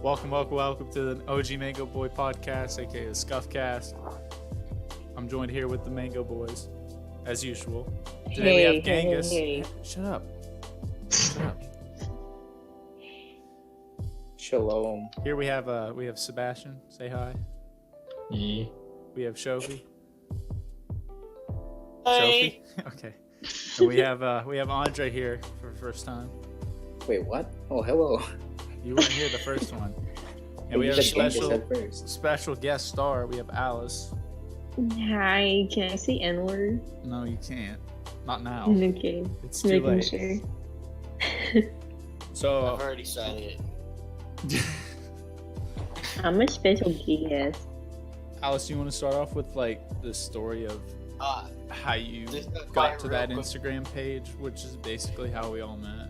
Welcome to the OG Mango Boy podcast, aka the Scuffcast. I'm joined here with the Mango Boys, as usual. Today we have Genghis. Hey. Shut up. Shalom. Here we have Sebastian. Say hi. Yeah. We have Shofi. Hi. Shofi? Okay. And we have Andrey here for the first time. Wait, what? Oh, hello. You weren't here the first one. And we You have a said Genghis special at first. special guest star. We have Alice. Hi, can I say N-word? No, you can't. Not now. Okay, It's too making late. sure. So I've already said it. I'm a special guest. Alice, you want to start off with like the story of how you got to that Instagram page, which is basically how we all met.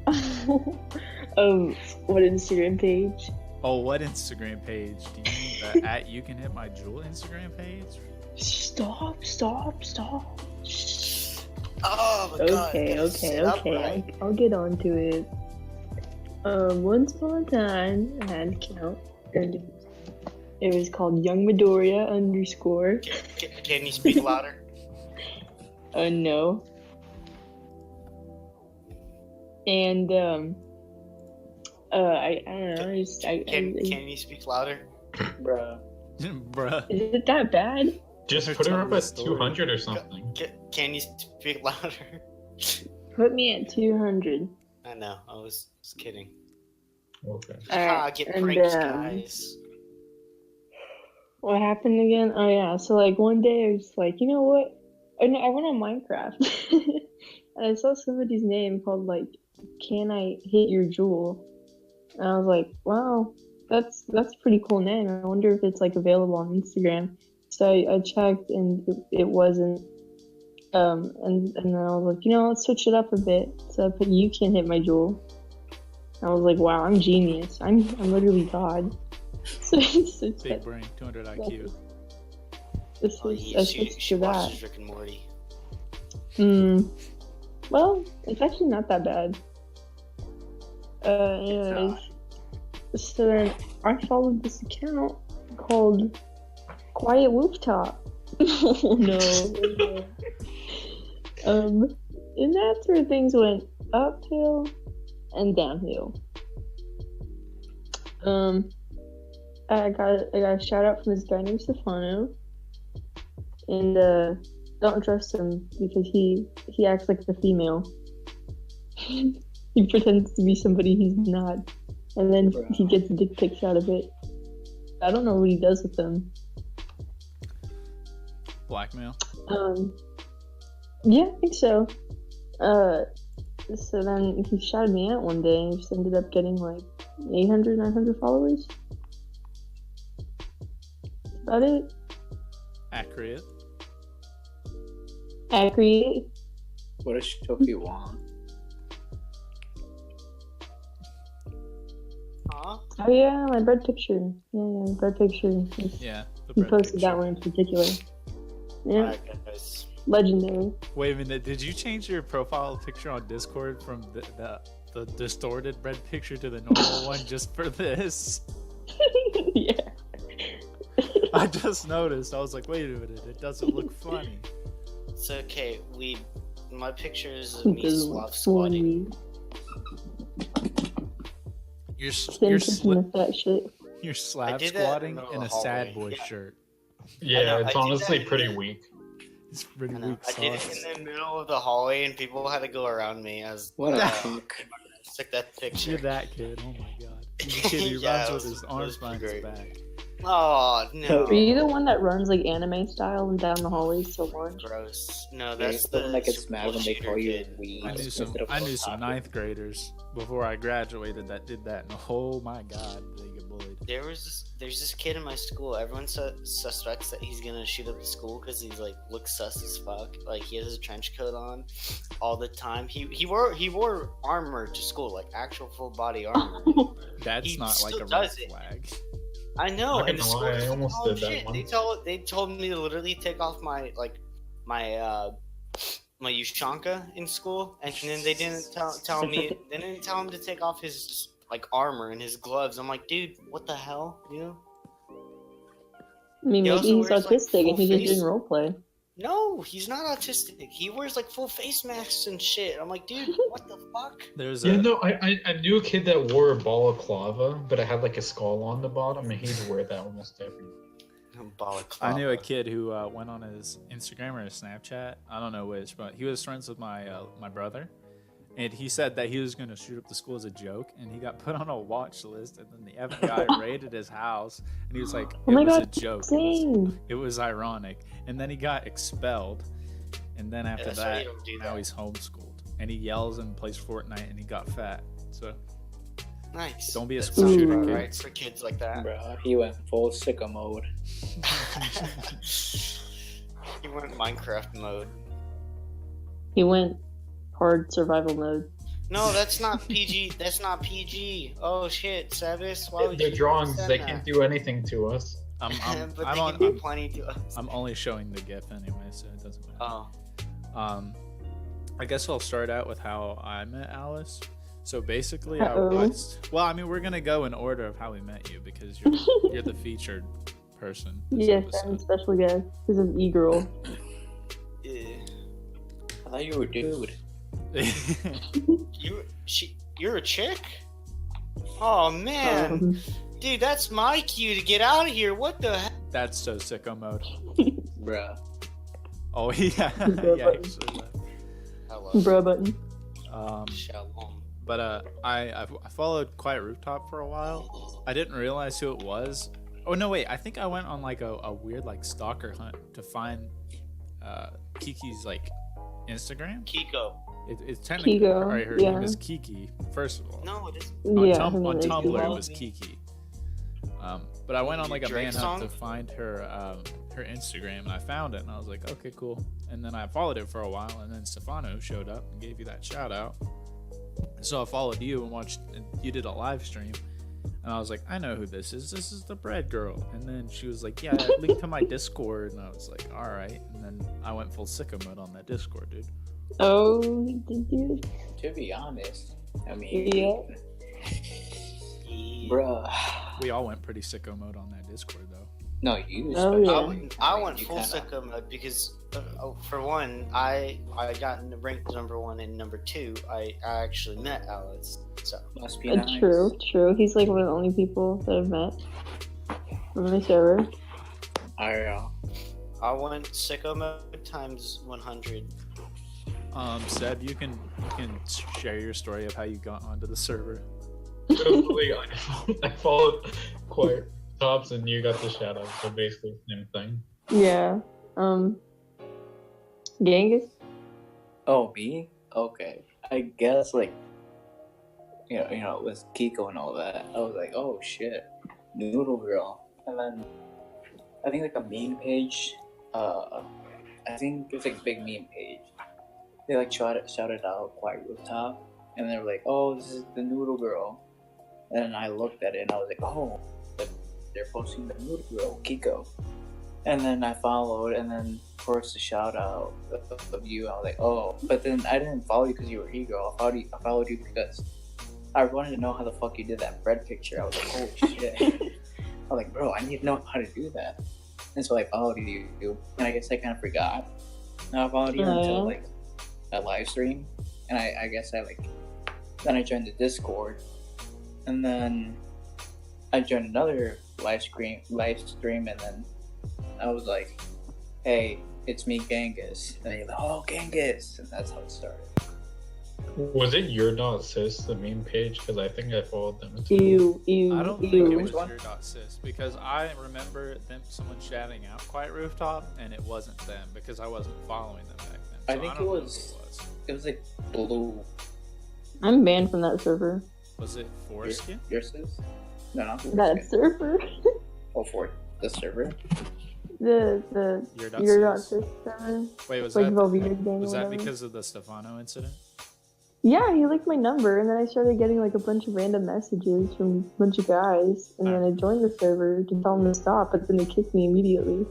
What Instagram page? Oh, what Instagram page? Do you mean the at youcanhitmyjuul Instagram page? Stop. Oh my god. Okay. I'll get on to it. Once upon a time, I had an account, and it was called YoungMidoriya _ Can you speak louder? No. And I don't know. Can you speak louder? Bruh. Bruh. Is it that bad? Just put her up at 200 or something. Can you speak louder? Put me at 200. I know. I was kidding. Okay. Get and, pranked, guys. What happened again? Oh yeah, so like one day I was like, you know what? I went on Minecraft and I saw somebody's name called like, Can I Hit Your Jewel? And I was like, wow, that's a pretty cool name. I wonder if it's like available on Instagram. So I checked and it wasn't. And then I was like, let's switch it up a bit. So I put You Can Hit My Jewel. I was like, wow, I'm genius. I'm literally God. So Big brain, 200 IQ. She watches Rick and Morty. Well, it's actually not that bad. Anyways, so then I followed this account called Quiet Rooftop. Oh no. And that's where things went uphill and downhill. I got a shout out from this guy named Stefano, and don't trust him because he acts like a female. He pretends to be somebody he's not, and then he gets dick pics out of it. I don't know what he does with them. Blackmail. Yeah, I think so. So then he shouted me out one day and just ended up getting like 800, 900 followers. That's about it. Accurate. What does Shofi want? Huh? Oh yeah, my bread picture. Yeah, bread picture. Yeah. He posted that one in particular. Yeah, Alright, guys. legendary. Wait a minute. Did you change your profile picture on Discord from the distorted bread picture to the normal one just for this? Yeah. I just noticed. I was like, wait a minute. It doesn't look funny. It's okay. My pictures of It me doesn't slap look squatting. You're that shit. slab I did that squatting in the in a hallway. sad boy Yeah. shirt. Yeah, I know, it's I did honestly that. pretty weak. It's pretty I know. weak I did it sauce. in the middle of the hallway, and people had to go around me as What a fuck. took that picture. You're that kid. Oh my god. He's a kid who Yeah, runs it with was- his it arms was behind his great. back. Oh no! Are you the one that runs like anime style and down the hallways so much? Gross. No, Yeah, that's it's the one that gets mad when they shooter call you kid. weed. I knew some Instead of ninth graders before I graduated that did that, and oh my god, they get bullied. There's this kid in my school. Everyone suspects that he's gonna shoot up the school because he's like looks sus as fuck. Like he has his trench coat on all the time. He wore armor to school, like actual full body armor. That's He not like still a does red it. flag. I know, Not and the gonna school lie, I doesn't almost call him did that shit. once. They told me to literally take off my Yushanka in school, and then they didn't tell him to take off his like armor and his gloves. I'm like, dude, what the hell? You know? I mean, He maybe also he's wears, like, autistic and full he's just face. doing roleplay. No, he's not autistic. He wears like full face masks and shit. I'm like, dude, what the fuck? There's Yeah, a no, I knew a kid that wore a balaclava, but it had like a skull on the bottom, and he'd wear that almost every. I knew a kid who went on his Instagram or his Snapchat. I don't know which, but he was friends with my my brother, and he said that he was going to shoot up the school as a joke, and he got put on a watch list, and then the FBI raided his house, and he was like, Oh "It my was God, a joke. same. It was ironic." And then he got expelled, and then after that's why that, you don't do now that. he's homeschooled, and he yells and plays Fortnite, and he got fat. So Nice. don't be a That school sounds shooter, about kid. right for kids like that. Bro, he went full sicko mode. He went Minecraft mode. He went hard survival mode. No, that's not PG. That's not PG. Oh shit, Sabis. Why would They're you drawings. send They that? can't do anything to us. I'm But I'm they on, can do plenty to us. I'm only showing the GIF anyway, so it doesn't matter. Oh, I guess I'll start out with how I met Alice. So basically, Uh-oh. well, I mean, we're gonna go in order of how we met you because you're the featured person. this Yes, I'm a episode. special guest. This is E-girl. yeah. I thought you were a dude. You're a chick? Oh man, Um, dude, that's my cue to get out of here. What the heck? That's so sicko mode. Bruh. Oh yeah, Bruh yeah. button. Actually, Hello. bruh button. Shalom. but I followed Quiet Rooftop for a while. I didn't realize who it was. Oh no, wait. I think I went on like a weird like stalker hunt to find Kiki's like Instagram. Kiko. It's technically Kiko, her yeah. name is Kiki. First of all, No, it is. on, Yeah, Tum- her on name is Tumblr Kiko. it was Kiki. But I went on like a Drake manhunt song? to find her her Instagram, and I found it, and I was like, okay, cool. And then I followed it for a while, and then Stefano showed up and gave you that shout out. So I followed you and watched. And you did a live stream, and I was like, I know who this is. This is the bread girl. And then she was like, yeah, link to my Discord, and I was like, all right. And then I went full sicko mode on that Discord, dude. Oh, did you? To be honest, I mean, Yeah. bruh. We all went pretty sicko mode on that Discord, though. No, you. Oh, especially. yeah. I mean, went you full kinda- sicko mode because, for one, I got ranked #1, and #2, I actually met Alex. So Must be It's nice. true. He's like one of the only people that I've met from the server. I went sicko mode times 100. Seb, you can share your story of how you got onto the server. Totally, I followed Quiet Tops, and you got the shout out. So basically, same thing. Yeah. Genghis. Oh, me? Okay. I guess like you know, with Kiko and all that, I was like, oh shit, Noodle Girl. And then I think like a meme page, I think it's like a big meme page. They like shouted out Quiet Rooftop, and they were like, oh, this is the Noodle Girl. And then I looked at it and I was like, oh, they're posting the Noodle Girl, Kiko. And then I followed, and then of course the shout out of you. I was like, oh, but then I didn't follow you because you were ego. I followed you because I wanted to know how the fuck you did that bread picture. I was like, holy shit. I was like, bro, I need to know how to do that. And so I followed you, and I guess I kind of forgot. And I followed you until like a live stream, and I guess then I joined the Discord, and then I joined another live stream, and then I was like, hey, it's me, Genghis. And you're like, oh, Genghis. And that's how it started. Was it your dot sis, the meme page? Because I think I followed them too. Ew. I don't think it was Which one? your .sys because I remember someone shouting out Quiet Rooftop, and it wasn't them because I wasn't following them back then. I So think don't it know who was like blue. I'm banned from that server. Was it Foreskin? Your sis? No, not the That server? Oh, for the server. the Your your .sys? server. Wait, was Like that Velveeta gang. was or that whatever. because of the Stefano incident? Yeah, he licked my number, and then I started getting like a bunch of random messages from a bunch of guys, and then I joined the server to tell them to stop, but then they kicked me immediately.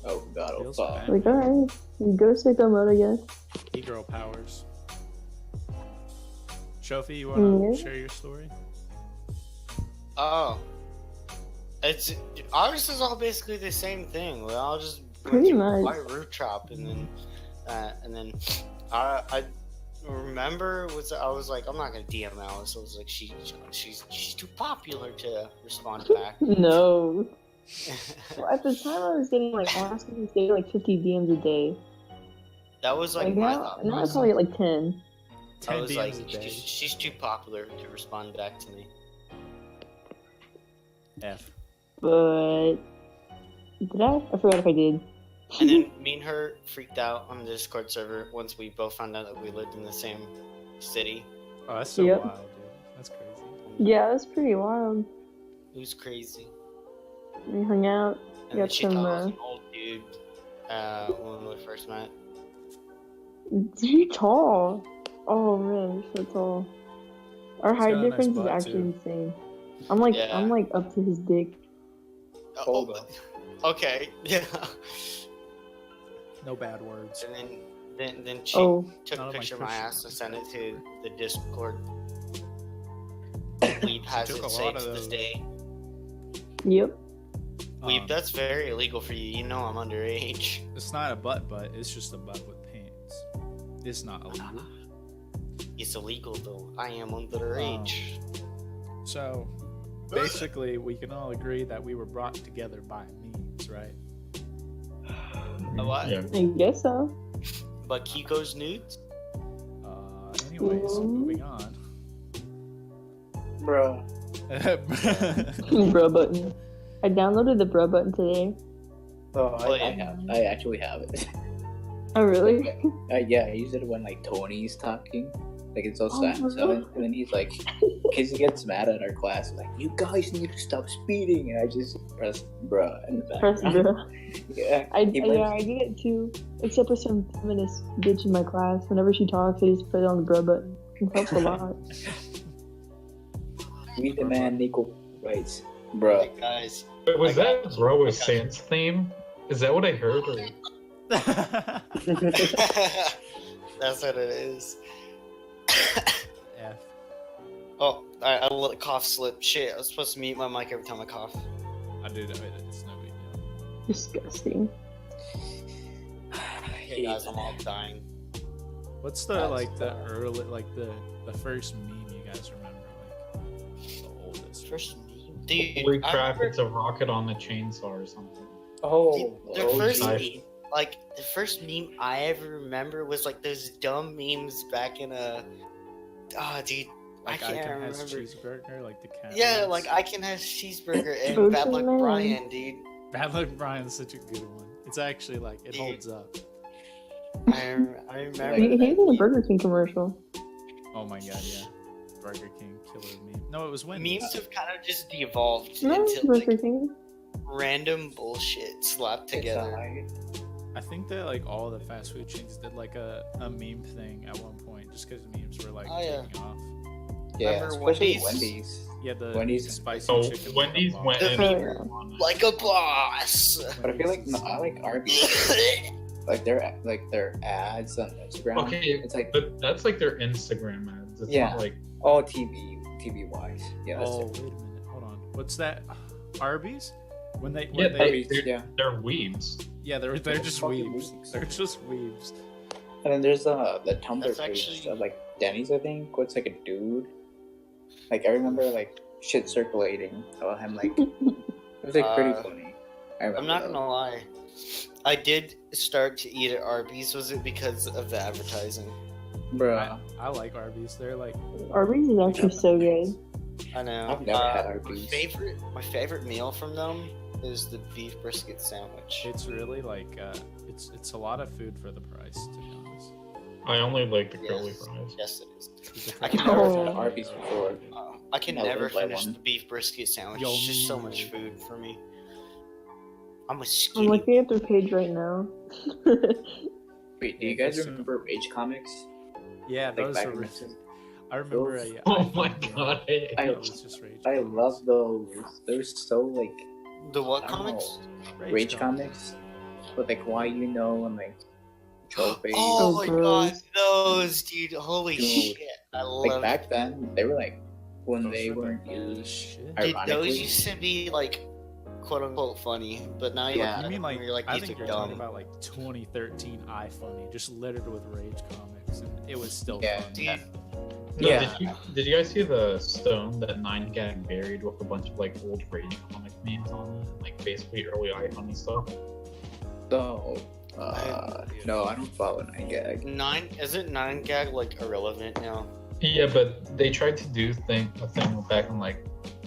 Oh god, oh Feels fuck. bad. Like, alright, go sicko mode, I guess. E-girl powers. Shofi, you want to Yeah. share your story? Oh, it's ours is all basically the same thing. We all just Pretty went to much. white rooftop, and then I remember I was like, I'm not gonna DM Alice. I was like, she's too popular to respond back. No. Well, at the time, I was getting like honestly, I was getting like 50 DMs a day. That was like Like my now, thought. now I probably get like 10. 10 I was DMs like, a day. she's too popular to respond back to me. F. But did I? I forgot if I did. And then me and her freaked out on the Discord server once we both found out that we lived in the same city. Oh, that's so Yep. wild, dude. That's crazy. Yeah, that's pretty wild. It was crazy. We hung out. And then Got she some. thought I was an old dude when we first met. You're tall. Oh man, you're so tall. Our He's height got a nice difference is butt, actually too. insane. I'm like Yeah. I'm like up to his dick. Hold on. Okay. Yeah. No bad words. And then she Oh, took None a of my picture of my Christian ass and ones. sent it to the Discord. Weeb has took it a lot saved of to this those. day. yep. Weeb, that's very illegal for you. You know I'm underage. It's not a butt, it's just a butt with pants. It's not illegal. It's illegal though. I am underage. So, basically, we can all agree that we were brought together by memes, right? A what? Yeah. I guess so. But Kiko's nudes? Anyways, Ooh. moving on. Bro. Bro button. I downloaded the bro button today. Oh, Oh, I yeah. I actually have it. Oh really? Yeah, I use it when like Tony's talking. Like it's so Oh, sad. really? And then he's like, because he gets mad at our class, like, you guys need to stop speeding. And I just press bruh in the Press background. bro. Yeah. I he yeah, might- I do it too. Except for some feminist bitch in my class. Whenever she talks, I just put it on the bro button. It helps a lot. We demand equal rights. Hey, Bruh. guys. Wait, was I got- that Bro with Sans theme? Is that what I heard? Or... That's what it is. F. Oh, I let a cough slip. Shit, I was supposed to mute my mic every time I cough. I did it. It's no big deal. Disgusting. Hey guys, I'm all dying. What's the That's like the bad. early like the first meme you guys remember? Like the oldest. First meme? Dude, Holy I crap, remember- it's a rocket on the chainsaw or something. Oh, The oh, first geez. meme, like the first meme I ever remember was like those dumb memes back in dude, Like I can't Icon has remember. cheeseburger, like the cat. Yeah, ones. like I can have cheeseburger and Ocean Bad Luck Man. Brian, dude. Bad Luck Brian's such a good one. It's actually like it Dude. holds up. I remember. He, that he's in a meme. Burger King commercial. Oh my god, yeah. Burger King killer meme. No, it was Wendy's. Memes have kind of just devolved No, into Burger like King. random bullshit slapped It's together. alright. I think that like all the fast food chains did like a meme thing at one point, just because memes were like Oh, yeah. taking off. Yeah, Remember especially Wendy's? Wendy's. Yeah, the Wendy's- spicy So chicken. Wendy's bar. went in Yeah. on it. Like a boss. But I feel like no, I like Arby's. Like their ads on Instagram. Okay, It's like but that's like their Instagram ads. It's Yeah. not like all TV wise. Yeah, that's Oh, it. wait a minute. Hold on. What's that? Arby's? When they Yeah, when Arby's, they yeah. they're weebs. yeah, they're just Fucking weebs. weebs. They're just weebs. And then there's the Tumblr That's page actually- of like Denny's, I think. What's like a dude. Like I remember like shit circulating about him. Like it was like pretty funny. I remember I'm not that. gonna lie. I did start to eat at Arby's. Was it because of the advertising? Bruh. I like Arby's. They're like Arby's is actually so good. I know. I've never had Arby's. My favorite meal from them is the beef brisket sandwich. it's really like it's a lot of food for the price, to be honest. I only like the Yes. curly fries. Yes, it is. The I can I've never never Oh. had Arby's before. I can I'll never live by finish one. the beef brisket sandwich. Yo, It's just so me much neither. food for me. I'm a I'm skinny. looking at their page right now. Wait, do Yeah, you guys that's remember Rage Comics? Yeah, Like those back are. in Really, the- I remember. Those- Oh my god. It was just Rage. I love those. They're so like The what I don't comics? Rage comics with like Why You Know and like Trophy. Oh Oh, my gross. god, those dude! Holy Dude. shit! I Like love. back then, they were like when Those they are weren't like, used. shit. Dude, Ironically, those used to be like quote unquote funny, but now you Yeah. look You at mean them like, and you're like, I these think are you're talking dumb. about like 2013 iFunny, just littered with rage comics, and it was still Yeah. fun. Dude, No, Yeah. Did you guys see the stone that 9gag buried with a bunch of like old Rage comic memes on it? Like basically early iFunny stuff. So, no, I don't follow 9gag. isn't 9gag like irrelevant now? Yeah, but they tried to do a thing back in like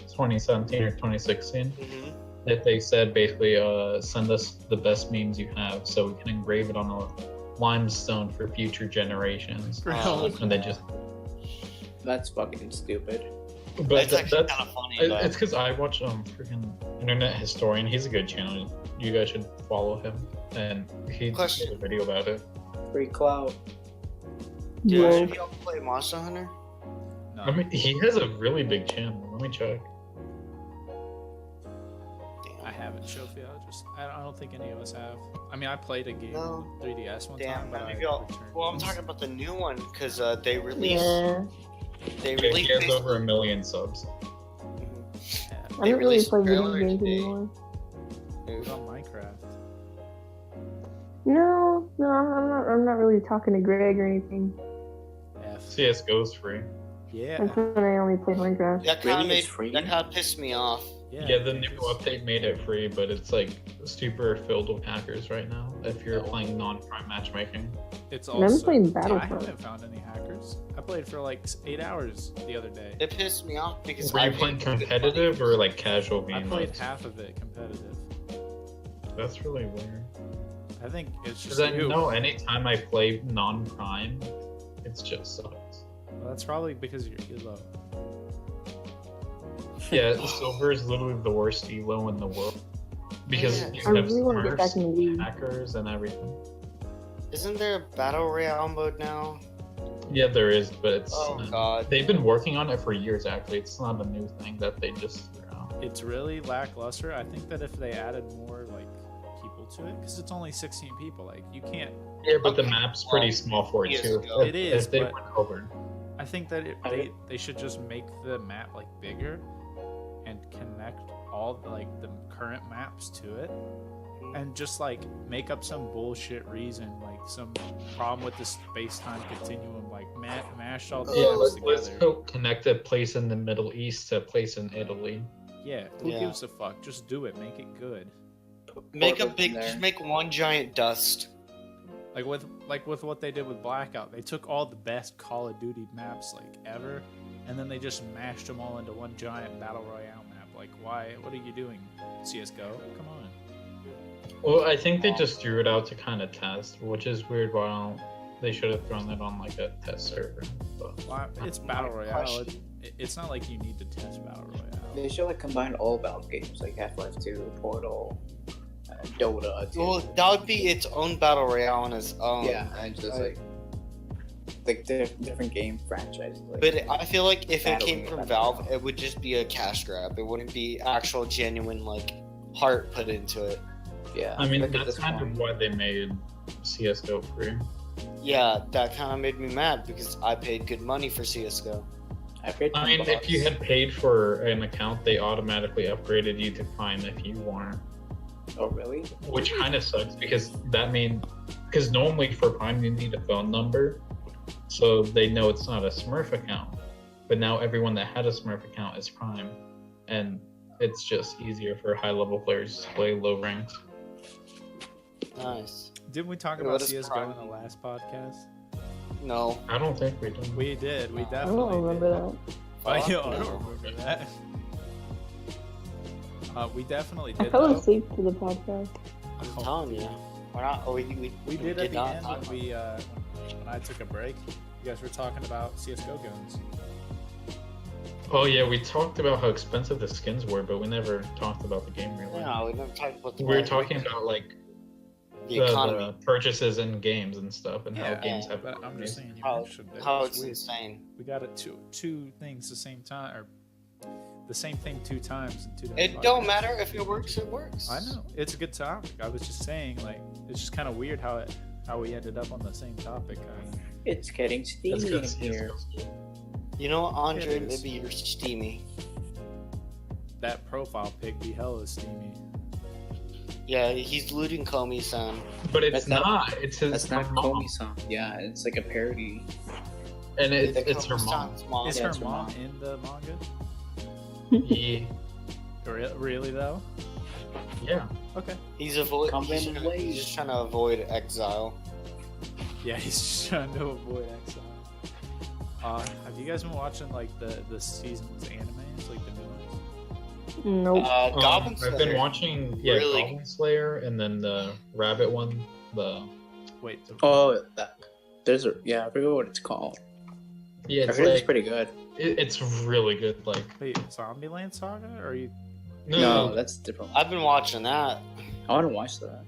2017 or 2016 Mm-hmm. that they said basically send us the best memes you have so we can engrave it on a limestone for future generations. Really? And they just That's fucking stupid. but It's actually that's kind of funny. it's because I watch freaking Internet Historian. He's a good channel. You guys should follow him, and he Question. made a video about it. Free clout. Dude, Whoa. have y'all play Monster Hunter? No. I mean, he has a really big channel. Let me check. I haven't, Shofi. I don't think any of us have. I mean, I played a game No. on 3DS one Damn, time, but maybe I y'all. returned. Well, I'm talking about the new one because they released. Yeah. They Yeah, he released. has over 1 million subs. Mhm. Yeah, I They don't really released play video trailer games today. anymore. it was on Minecraft. No, I'm not really talking to Greg or anything. F. CS:GO's free. Yeah. That's when I only play Minecraft. That kind of Really? It's free? That kind of pissed me off. Yeah, the new update made it free, but it's like super filled with hackers right now. If you're playing non-prime matchmaking. It's I'm also. playing I Battlefront. haven't found any hackers. I played for like 8 hours the other day. It pissed me off because Were you I playing paid good competitive money. or like casual I game played modes? half of it competitive. That's really weird. I think it's just Because I you. know anytime I play non-prime, it's just sucks. Well, that's probably because you're low. Yeah, silver is literally the worst elo in the world because Yeah. you I have really want to get back in the league. hackers and everything. Isn't there a battle royale mode now? Yeah, there is, but it's Oh god. they've been working on it for years. Actually, it's not a new thing that they just threw out. It's really lackluster. I think that if they added more like people to it, because it's only 16 people, like you can't. Yeah, but the Okay. map's pretty small for it Yes, too. no. It is, If they but- went over. I think that they should just make the map like bigger and connect all the current maps to it, and just like make up some bullshit reason, like some problem with the space-time continuum, like mash all the Yeah, maps let's together. go connect a place in the Middle East to a place in Italy. Yeah, who Yeah. gives a fuck? Just do it. Make it good. Make a Portals big. in there. Just make one giant dust. Like with what they did with Blackout, they took all the best Call of Duty maps like ever, and then they just mashed them all into one giant battle royale map. Like, why? What are you doing, CS:GO? Come on. Well, I think they just threw it out to kind of test, which is weird. Why they should have thrown it on like a test server. But Why? It's battle royale. It's not like you need to test battle royale. They should like combine all Valve games like Half-Life 2, Portal, Dota. Too. Well, that would be its own battle royale on its own. yeah, and just like different game franchises. Like, But I feel like if it Battling came it, from that's Valve, enough. it would just be a cash grab. It wouldn't be actual, genuine like heart put into it. yeah, I mean, like at that's this kind point. of why they made CS:GO free. Yeah, that kind of made me mad because I paid good money for CS:GO. I paid I mean, if you $10. had paid for an account, they automatically upgraded you to Prime if you weren't, Oh really? which kind of sucks because because normally for Prime you need a phone number, so they know it's not a Smurf account. But now everyone that had a Smurf account is Prime, and it's just easier for high-level players to play low ranks. Nice. Didn't we talk Yeah, about what is CS:GO Prime? in the last podcast? No. I don't think we did. We did. We I definitely. don't remember that. Oh, yeah, I Fuck don't no. remember that. We definitely I did. fell though. asleep to the podcast. I'm telling you. We're not. Oh, We did at the not end talk when when I took a break. You guys were talking about CS:GO guns. Oh yeah, we talked about how expensive the skins were, but we never talked about the game really. No, we never talked about the. We were talking about like the economy. the purchases in games and stuff, and how Yeah, games have. but I'm just saying you How- mentioned it. How It's it's weird. insane. We got it two things the same time, or the same thing 2 times in 2 different It don't podcasts. matter if it works. It works. I know it's a good topic. I was just saying, like, it's just kind of weird how we ended up on the same topic. It's getting That's steamy in good. here. You know what, Andrey? It is. Maybe you're steamy. That profile pic be hella steamy. Yeah, he's looting Comey-san. But it's That's not- not. It's his. That's not her mom. Komi-san. Yeah, it's like a parody. And The it's her mom. Comey-san's mom. Is Yeah, her it's her mom mom. in the manga? Yeah. Really though? Yeah. Okay. He's Come he's in trying- late. he's just trying to avoid exile. Yeah, he's just trying to avoid exile. Have you guys been watching like the season's animes, like the new ones? Nope. Goblin I've been Slayer. watching Really? Goblin Slayer and then the rabbit one. Wait. Oh, there's a I forget what it's called. Yeah, I it's heard it's like pretty good. it's really good. Like Wait, Zombieland Saga? Or are you? No, that's different. I've been watching that. I want to watch that.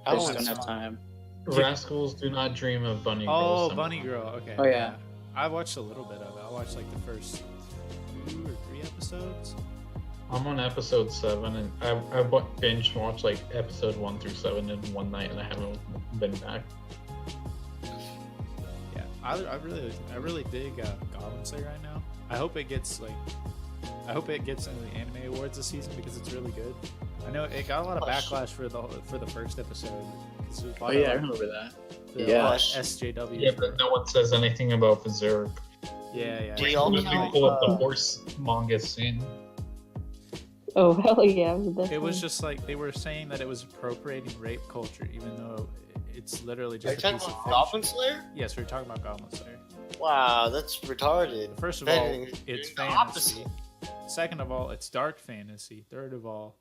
I I just want don't to have time. Rascals do not dream of Bunny Girl. Oh, somehow. Bunny Girl. Okay. Oh, yeah. I watched a little bit of it. I watched like the first 2 or 3 episodes. I'm on episode 7, and I binge watched like episode 1 through 7 in one night, and I haven't been back. Yeah, I really dig Goblin Slayer right now. I hope it gets into the anime awards this season because it's really good. I know it got a lot of backlash for the first episode. 'Cause it was a Oh lot yeah, of, I like, remember that. the Yeah. SJW. Yeah, but no one says anything about Berserk. Yeah. Do y'all Let know, me pull up the horse manga scene. Oh hell yeah! It was just like they were saying that it was appropriating rape culture, even though it's literally Are you just a talking piece of about fiction. Goblin Slayer? Yes, we're talking about Goblin Slayer. Wow, that's retarded. First of That all, is- it's the fantasy. opposite. Second of all, it's dark fantasy. Third of all,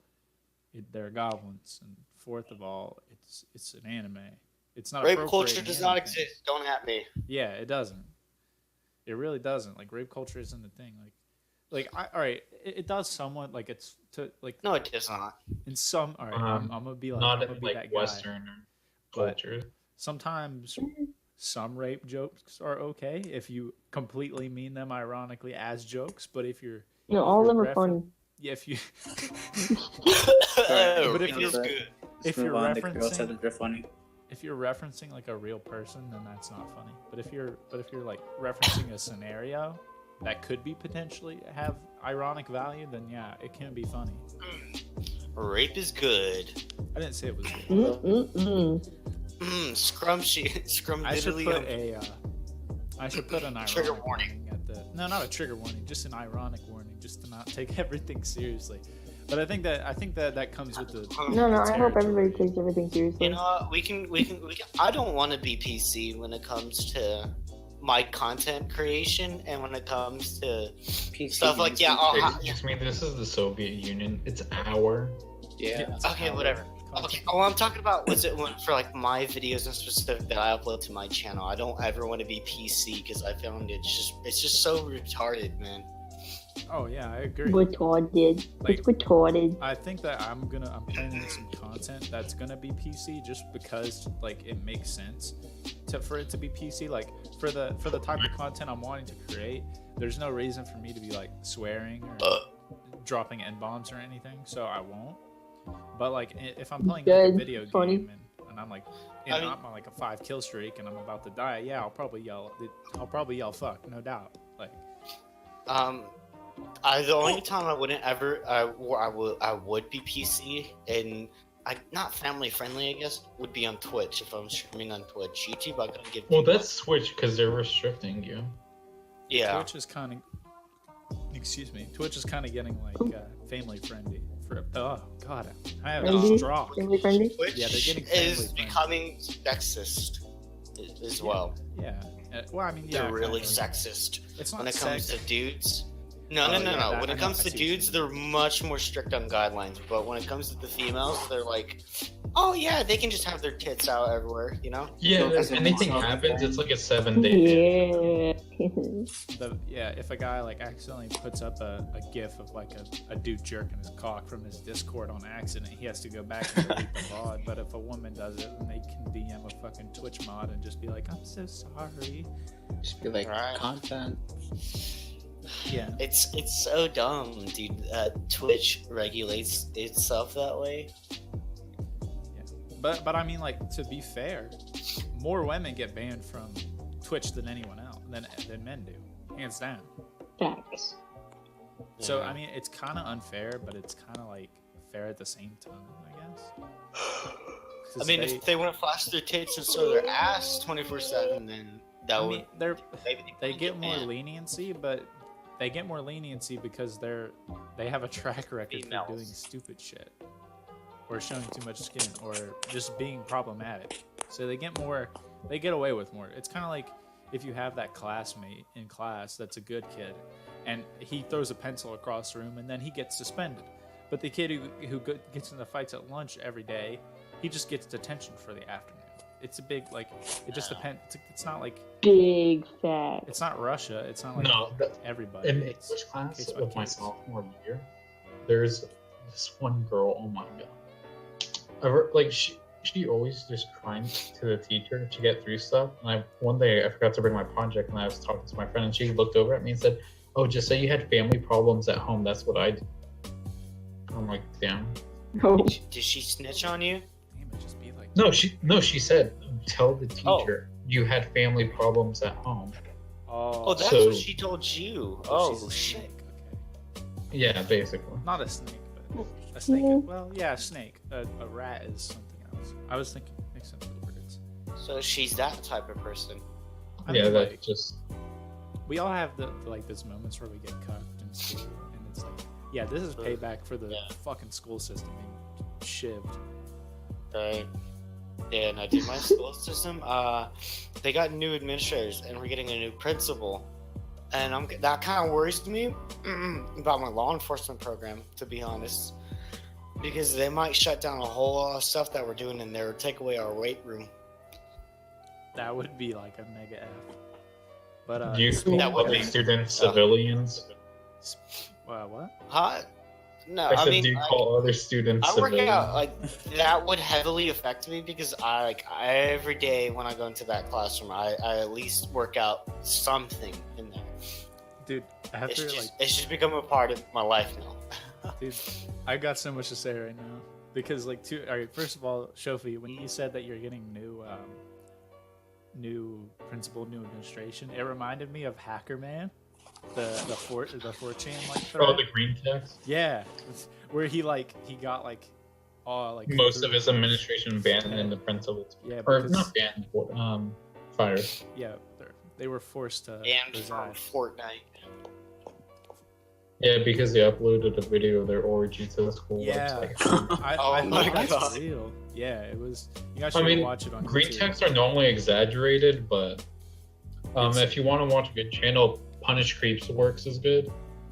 they're goblins. And fourth of all, it's an anime. It's not Rape culture appropriating does not anything. exist. Don't at me. Yeah, it doesn't. It really doesn't. Like rape culture isn't a thing. All right, it does somewhat. Like it's to like No, it does not. in some. All right, I'm gonna be like Not I'm in gonna be like that guy. Western But- culture. Sometimes some rape jokes are okay if you completely mean them ironically as jokes. But if you're no, all of them you're are funny. yeah, if you But if it you're- feels good. if Let's move you're on. The girl referencing- said that they're funny. if you're referencing like a real person, then that's not funny. But if you're like referencing a scenario that could be potentially have ironic value, then yeah, it can be funny. Rape is good. I didn't say it was good. Scrum I should diddly. put I should put an ironic Trigger warning. at the not a trigger warning, just an ironic warning, just to not take everything seriously. But I think that comes with the No, I hope everybody territory. takes everything seriously. You know what? We can. I don't want to be PC when it comes to my content creation and when it comes to stuff like Excuse me, this is the Soviet Union. It's our. Yeah. Okay, whatever. Okay, oh, I'm talking about for like my videos in specific that I upload to my channel. I don't ever want to be PC because I found it's just so retarded, man. Oh yeah, I agree. Retarded. Like- It's retarded. I think that I'm planning some content that's gonna be PC just because like it makes sense for it to be PC. Like for the type of content I'm wanting to create, there's no reason for me to be like swearing or dropping N-bombs or anything, so I won't. But like if I'm playing like, a Good, video funny. game and I'm like I'm on like a 5 kill streak and I'm about to die, yeah, I'll probably yell fuck, no doubt. Like The only time I wouldn't ever I would be PC and not family friendly, I guess, would be on Twitch if I'm streaming on Twitch. YouTube, I gotta give. Well, that's Switch because they're restricting you. yeah. Twitch is kind of getting like family friendly. Oh god, I have a Friendly? straw. Family friendly? Twitch Yeah, they're getting is family-friendly. becoming sexist as well. Yeah. Well, I mean, yeah. They're really kinda. sexist It's not when it comes sex. to dudes. No. Oh, yeah, When I it comes know, I to see what dudes, you they're much more strict on guidelines. But when it comes to the females, they're like, oh yeah, they can just have their tits out everywhere, you know? Yeah, So if as a anything mom- happens, it's like a 7-day. Yeah. If a guy like accidentally puts up a gif of like a dude jerking his cock from his Discord on accident, he has to go back and delete the VOD. But if a woman does it, then they can DM a fucking Twitch mod and just be like, I'm so sorry. Just be like Right. content. Yeah. It's so dumb, dude. Twitch regulates itself that way. But I mean, like, to be fair, more women get banned from Twitch than anyone else than men do. hands down. Facts. So Yeah. I mean, it's kind of unfair, but it's kind of like fair at the same time, I guess. I 'Cause mean, if they want to flash their tits and show their ass 24/7, then that I would mean, they're maybe they get more banned. leniency, but they get more leniency because they have a track record Females. for doing stupid shit, or showing too much skin, or just being problematic. So they get away with more. It's kind of like if you have that classmate in class that's a good kid, and he throws a pencil across the room, and then he gets suspended. But the kid who gets into fights at lunch every day, he just gets detention for the afternoon. It's a big, like, it just depends. It's not like, Big fact. it's not Russia. It's not like No, everybody. in It's English class case by of my case. sophomore year, there's this one girl. Oh my god! Like she always just crying to the teacher to get through stuff. And one day I forgot to bring my project, and I was talking to my friend, and she looked over at me and said, "Oh, just say you had family problems at home. That's what I did." I'm like, damn. Oh. Did she snitch on you? Damn, it just be like, No, she said, tell the teacher you had family problems at home. Oh, that's So- what she told you. Oh, she's a shit. snake. Okay. Yeah, basically. Not a snake, but a snake. Well, yeah, a snake. A rat is something else. I was thinking, makes sense with words. So she's that type of person. I Yeah, mean, that's like, just we all have the like those moments where we get cuffed in school, and it's like, yeah, this is payback for the Yeah. fucking school system being shivved. Right. Yeah, and I did my school system. They got new administrators, and we're getting a new principal, and that kind of worries me about my law enforcement program, to be honest, because they might shut down a whole lot of stuff that we're doing in there, or take away our weight room. That would be like a mega F. But do you speaking that would of- be- students civilians? what? Huh? No, I I said, mean, do you call other students I work civilians? out like that would heavily affect me because I every day when I go into that classroom, I at least work out something in there. Dude, It's after just become a part of my life now. dude, I got so much to say right now because like all right, first of all, Shofi, when you said that you're getting new principal, new administration, it reminded me of Hacker Man, the 4chan like thread. Oh, the green text? Yeah, where he got like Most of his administration banned and the principals. Yeah, Or because- not banned, but fired. Yeah, they were forced to And from resign. Fortnite. Yeah, because they uploaded a video of their orgy to the school Yeah. website. I Oh thought my that's God. real. Yeah, it was. You guys I should mean, watch it on green YouTube. texts are normally exaggerated, but if you want to watch a good channel, Punish Creeps Works is good.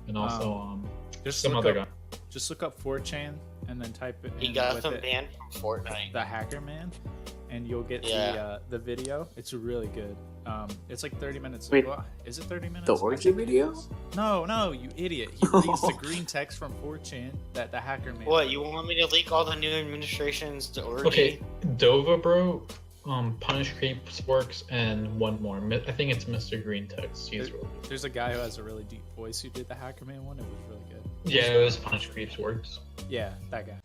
And also Just some look other up, guy. Just look up 4chan and then type it He in got with them it, banned from Fortnite. the Hacker Man, and you'll get Yeah. the video. It's really good. It's like 30 minutes. Wait, well, is it 30 minutes? The I orgy think it video? is. No, you idiot. He reads the green text from 4chan that the Hacker Man. What, you want me to leak all the new administrations to orgy? Okay, Dova Bro, Punish Creeps Works, and one more. I think it's Mr. Green Text. He's really good. There's a guy who has a really deep voice who did the Hacker Man one. It was really good. Yeah, it was Punish Creeps Works. Yeah, that guy.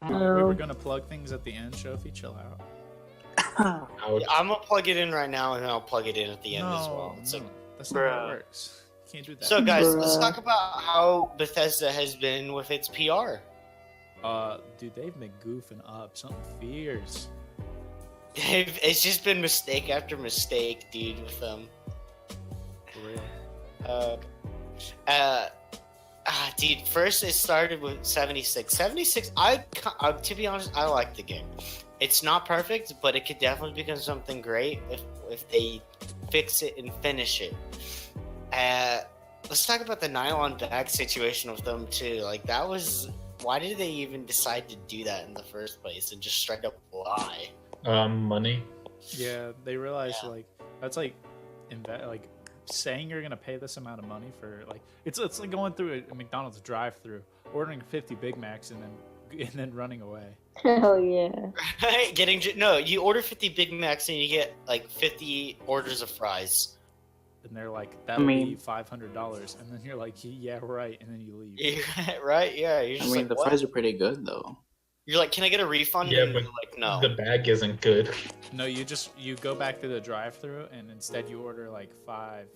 We were gonna plug things at the end. Shofi, chill out. Ouch. I'm gonna plug it in right now, and then I'll plug it in at the end as well. No, So, that's not how Bruh. it works. You can't do that. so guys, let's Bruh. talk about how Bethesda has been with its PR. Dude, they've been goofing up something fierce. It's just been mistake after mistake, dude, with them. For real. Dude, first it started with 76. 76, to be honest, I like the game. It's not perfect, but it could definitely become something great if they fix it and finish it. Let's talk about the nylon bag situation with them too. Like that was, why did they even decide to do that in the first place and just straight up lie? Money. Yeah, they realized Yeah. like that's like saying you're gonna pay this amount of money for like it's like going through a McDonald's drive-through, ordering 50 Big Macs and then running away. Hell yeah. You order 50 Big Macs and you get like 50 orders of fries. And they're like, that'll mean- be $500, and then you're like, yeah, right, and then you leave. Right? Yeah. You're I just mean, like, the what? fries are pretty good though. You're like, can I get a refund? Yeah, and but they're like, no. the bag isn't good. No, you go back to the drive-thru and instead you order like 5,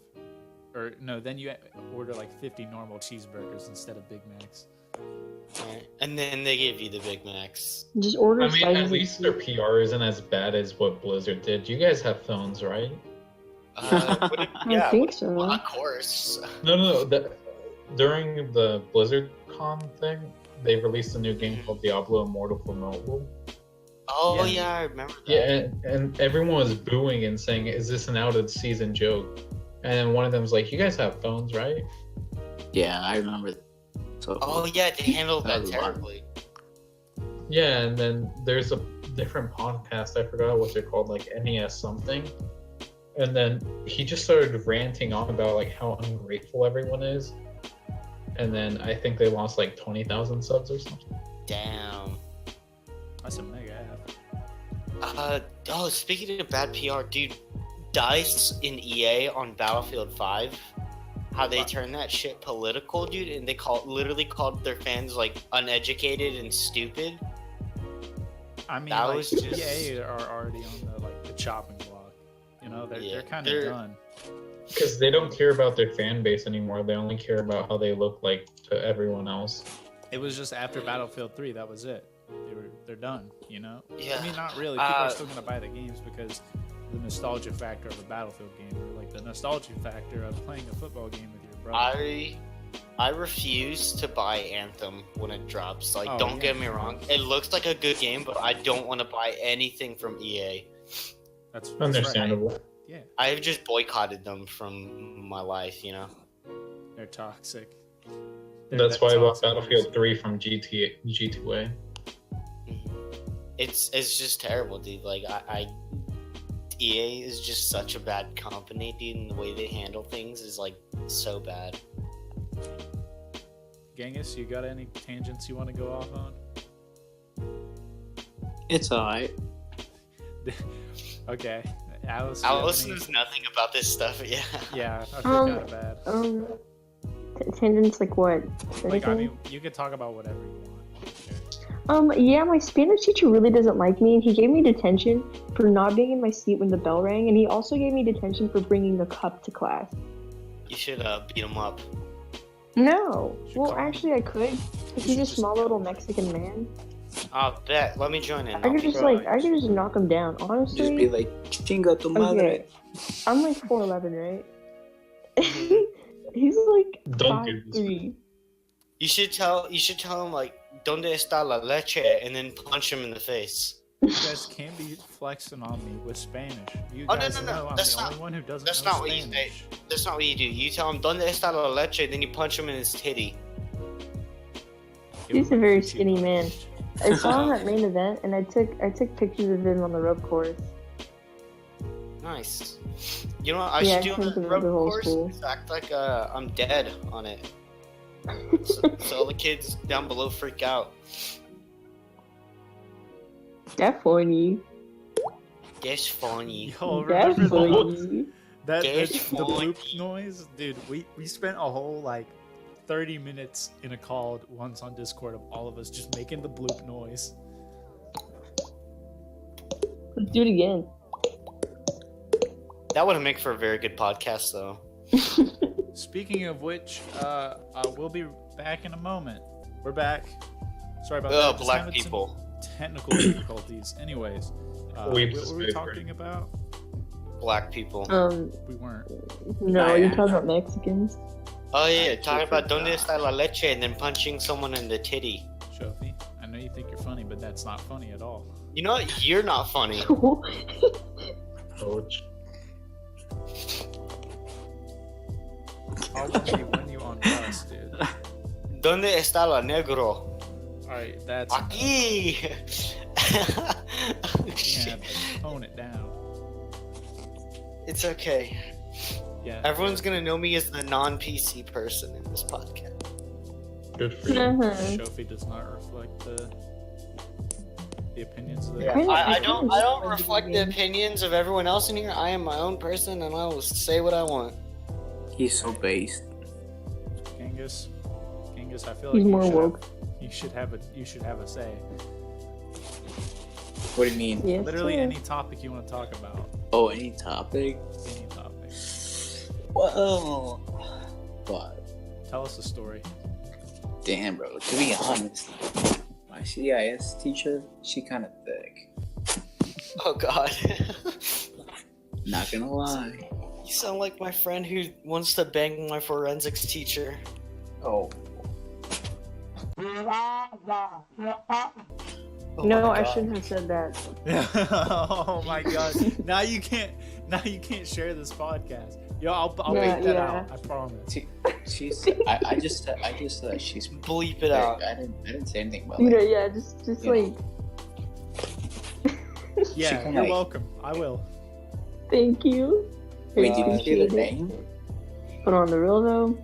or no, then you order like 50 normal cheeseburgers instead of Big Macs. Right. And then they give you the Big Macs. Just order I mean, sizes at least their PR isn't as bad as what Blizzard did. You guys have phones, right? I think so. Of course. No. During the Blizzard Con thing, they released a new game called Diablo Immortal for mobile. Oh yeah, I remember that. Yeah, and everyone was booing and saying, "Is this an out of season joke?" And then one of them was like, "You guys have phones, right?" Yeah, I remember. So Oh yeah, they handled That that was a lot. terribly. Yeah, and then there's a different podcast, I forgot what they're called, like NES something. And then he just started ranting on about like how ungrateful everyone is. And then I think they lost like 20,000 subs or something. Damn. That's a mega app. Speaking of bad PR, dude, DICE in EA on Battlefield 5, how they turn that shit political, dude, and they literally called their fans like uneducated and stupid. I mean, That like, was just- EA are already on the chopping block. You know, they're kind of they're- done. Because they don't care about their fan base anymore. They only care about how they look like to everyone else. It was just after Battlefield 3, that was it. They're done, you know? Yeah. I mean, not really. People are still going to buy the games because the nostalgia factor of a Battlefield game, or like the nostalgia factor of playing a football game with your brother. I refuse to buy Anthem when it drops. Like, Oh, don't yeah. get me wrong. It looks like a good game, but I don't want to buy anything from EA. That's Understandable. Right. Yeah, I've just boycotted them from my life, you know? they're toxic. That's why I bought toxic. Battlefield 3 from G2A. It's just terrible, dude. Like, EA is just such a bad company, dude, and the way they handle things is, like, so bad. Genghis, you got any tangents you want to go off on? it's alright. Okay. Alice, you have Alice any- knows nothing about this stuff, yeah. Yeah, I feel kind of bad. Attendance like what? Like, I Anything? mean, you can talk about whatever you want. I don't care. Yeah, my Spanish teacher really doesn't like me, and he gave me detention for not being in my seat when the bell rang, and he also gave me detention for bringing a cup to class. You should beat him up. No. Should Well, call him. actually, I could. If he's a small little Mexican man. I'll bet. Let me join in. I could just knock him down. Honestly, Just be like, chinga tu madre. okay. I'm like 4'11", right? He's like Don't do this. 5'3". You should tell him like, "Donde está la leche?" and then punch him in the face. You guys can't be flexing on me with Spanish. You Oh, no, guys no, no. know I'm That's the not- only one who doesn't that's know not what you Spanish. say. That's not what you do. You tell him, "Donde está la leche?" then you punch him in his titty. He's a very skinny man. I saw him at main event, and I took pictures of him on the rope course. Nice. You know what I Yeah, should I do on think the the road whole course? school. Is act like I'm dead on it. So all the kids down below freak out. That's funny. That's funny. Yo, That's remember the, funny. that That's the bloop funny. noise? Dude, we spent a whole like 30 minutes in a call once on Discord of all of us just making the bloop noise. Let's do it again. That would make for a very good podcast, though. Speaking of which, we'll be back in a moment. We're back. Sorry about Oh, that. Just black having some people. technical difficulties. Anyways, We what were we just talking about? Black people. We weren't. No, Nah, you're yeah. talking about Mexicans. Oh yeah, I talking about forgot. donde está la leche and then punching someone in the titty. Shofi, I know you think you're funny, but that's not funny at all. You know what? You're not funny. Coach. I'll win you on Gus, dude. Donde está la negro? Alright, that's Aquí. Oh, yeah, shit. tone it down. It's okay. Yeah. Everyone's gonna know me as the non-PC person in this podcast. Good for you. Shofi does not reflect the opinions of the Yeah. I don't I reflect the think- opinions of everyone else in here. I am my own person, and I will say what I want. He's so based. Genghis, I feel He's like more woke. you should have a say. What do you mean? Yes, Literally sir. any topic you want to talk about. Oh, any topic? Any topic. Well, but Tell us a story. damn, bro. To be honest, my CIS teacher, she kind of thick. Oh God. Not gonna lie. You sound like my friend who wants to bang my forensics teacher. Oh, No, my I God. shouldn't have said that. Oh my god. Now you can't share this podcast. Yo, I'll Yeah, make that yeah. out. I promise. she's. I just said that she's. Bleep it thick. out. I didn't say anything about You know, it. yeah, just Yeah. like, Yeah, kinda you're like- welcome. I will. thank you. Wait, did you hear the Appreciate it. name? But on the real though,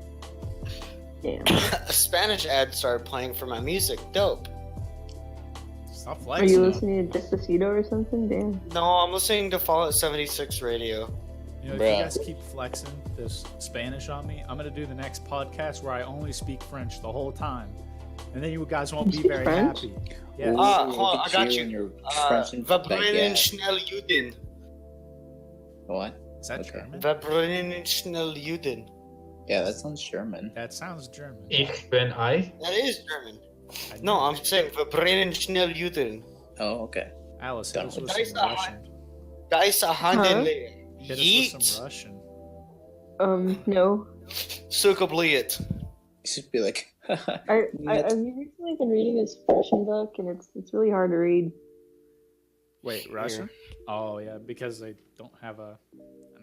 damn. A Spanish ad started playing for my music. Dope. Stop Are flexing. you listening to Despacito or something? Damn. No, I'm listening to Fallout 76 radio. You know, if Bruh. you guys keep flexing this Spanish on me, I'm gonna do the next podcast where I only speak French the whole time, and then you guys won't You be speak very French? happy. Yeah. Ooh, hold on, look I at got you. and your French and like, Verbrennen yeah. schnell Juden. What? Is that Okay. German? Verbrennen schnell Juden. Yeah, that sounds German. That sounds German. Ich bin I. That is German. I No, know. I'm saying Verbrennen schnell Juden. Oh, okay. Alice, hit us with Nice some to Russian. Da ist a Hand in leer. Hit us with Yeet. some Russian. No. Sukabliet. You should be like. I've recently been reading this fiction book, and it's really hard to read. Wait, Russian? Oh yeah, because they don't have an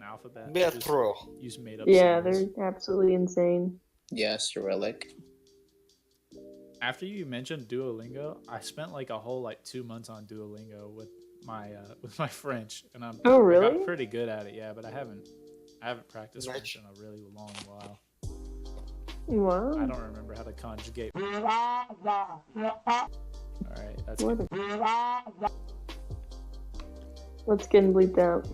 alphabet. They Beth just Pro. use made up. Yeah, symbols. they're absolutely insane. Yeah, Cyrillic. After you mentioned Duolingo, I spent like a whole 2 months on Duolingo with my French, and I Oh, really? got pretty good at it. Yeah, but I haven't practiced Nice. French in a really long while. Wow. I don't remember how to conjugate. All right, that's What good. What's getting bleeped out?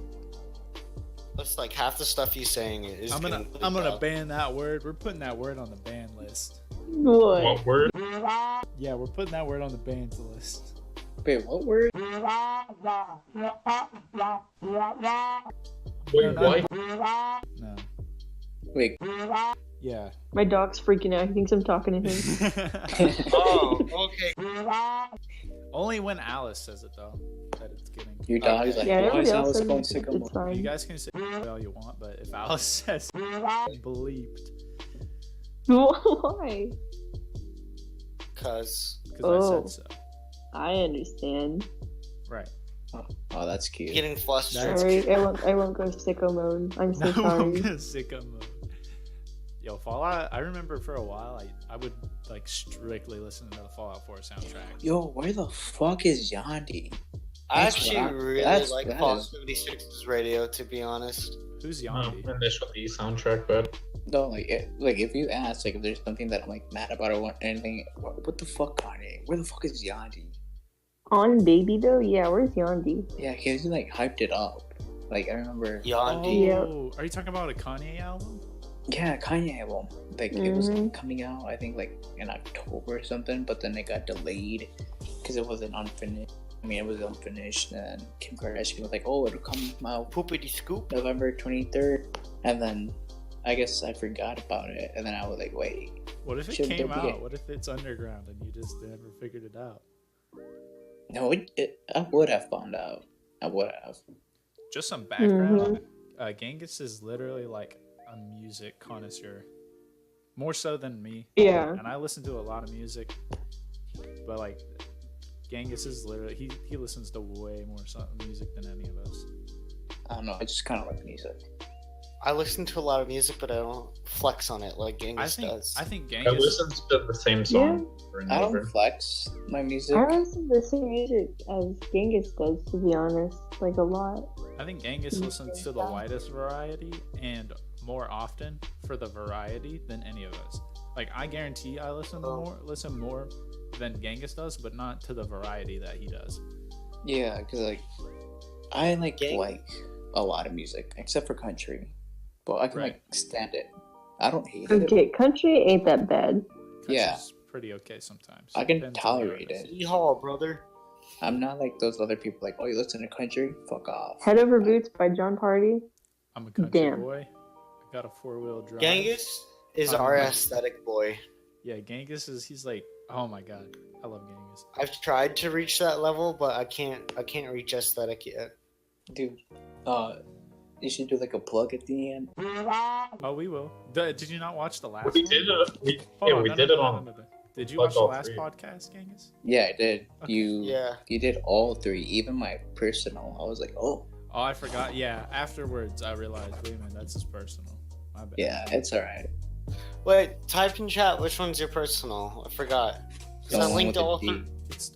That's like half the stuff he's saying is. I'm gonna getting I'm gonna bleeped out. ban that word. We're putting that word on the ban list. What? What word? Yeah, we're putting that word on the bans list. Wait, what word? Wait, No, why? No. Wait, Yeah. My dog's freaking out. He thinks I'm talking to him. Oh, okay. Only when Alice says it though. That it's getting. your dog is like, Yeah, why everybody is else Alice says going it's sycamore? fine. You guys can say all you want, but if Alice says bleeped, Why? Cause because Oh. I said so. I understand. Right. Oh, that's cute. getting flustered. That's Sorry, I won't go sicko mode. I'm so No, I'm sorry. gonna sicko mode. Yo, Fallout. I remember for a while, I would strictly listen to the Fallout 4 soundtrack. Yo, where the fuck is Yandi? I That's actually what I- really that's- like that Fallout is- 76's radio, to be honest. Who's No, Yandi? initial D soundtrack, but No, like if you ask, if there's something that I'm mad about or want anything, what the fuck, Kanye? Where the fuck is Yandi? On baby though, yeah. Where's Yandi? Yeah, he hyped it up. I remember. Yandi. Oh, are you talking about a Kanye album? Yeah, Kanye album. It was Mhm. coming out, I think, in October or something, but then it got delayed because it wasn't unfinished. I mean, it was unfinished, and Kim Kardashian was like, "Oh, it'll come out Poopity scoop. November 23rd," and then I guess I forgot about it, and then I was like, "Wait, What if it Shouldn't came there be out? a- What if it's underground and you just never figured it out? no, I would have found out. I would have." Just some background. Genghis is literally like a music connoisseur, more so than me. Yeah. And I listen to a lot of music, but Genghis is literally he listens to way more music than any of us. I don't know. I just kind of like music. I listen to a lot of music, but I don't flex on it like I Genghis think does. I think I Genghis. listen to the same song over and I over. don't flex my music. I listen to the same music as Genghis does, to be honest. Like a lot. I think Genghis listens to the widest variety and more often for the variety than any of us. I guarantee I listen more than Genghis does, but not to the variety that he does. Yeah, because I Gang- like a lot of music except for country, but I can Right. stand it. I don't hate it. Okay, country ain't that bad. Yeah. Country's pretty okay sometimes. I can Depends on the tolerate artist. it. Yeehaw, brother. I'm not like those other people. Like, oh, you listen to country? Fuck off. Head Over Boots by John Party. I'm a country Damn. boy. I got a 4-wheel drive. Genghis is Oh, our my- aesthetic boy. Yeah, Genghis he's like, oh my god, I love Genghis. I've tried to reach that level, but I can't reach aesthetic yet. Dude, you should do like a plug at the end. Oh, we will. Did you not watch the last We one? did it. Hold on, We no, did no, it no, on. no, no. Did you Plug watch the all last three. podcast, Genghis? Yeah, I did. Okay. Yeah. You did all 3, even my personal. I was like, oh, Oh, I forgot. Yeah, afterwards I realized, wait a minute, that's his personal. My bad. yeah, it's alright. Wait, type in chat which one's your personal. I forgot. 'Cause The I one linked with all the D.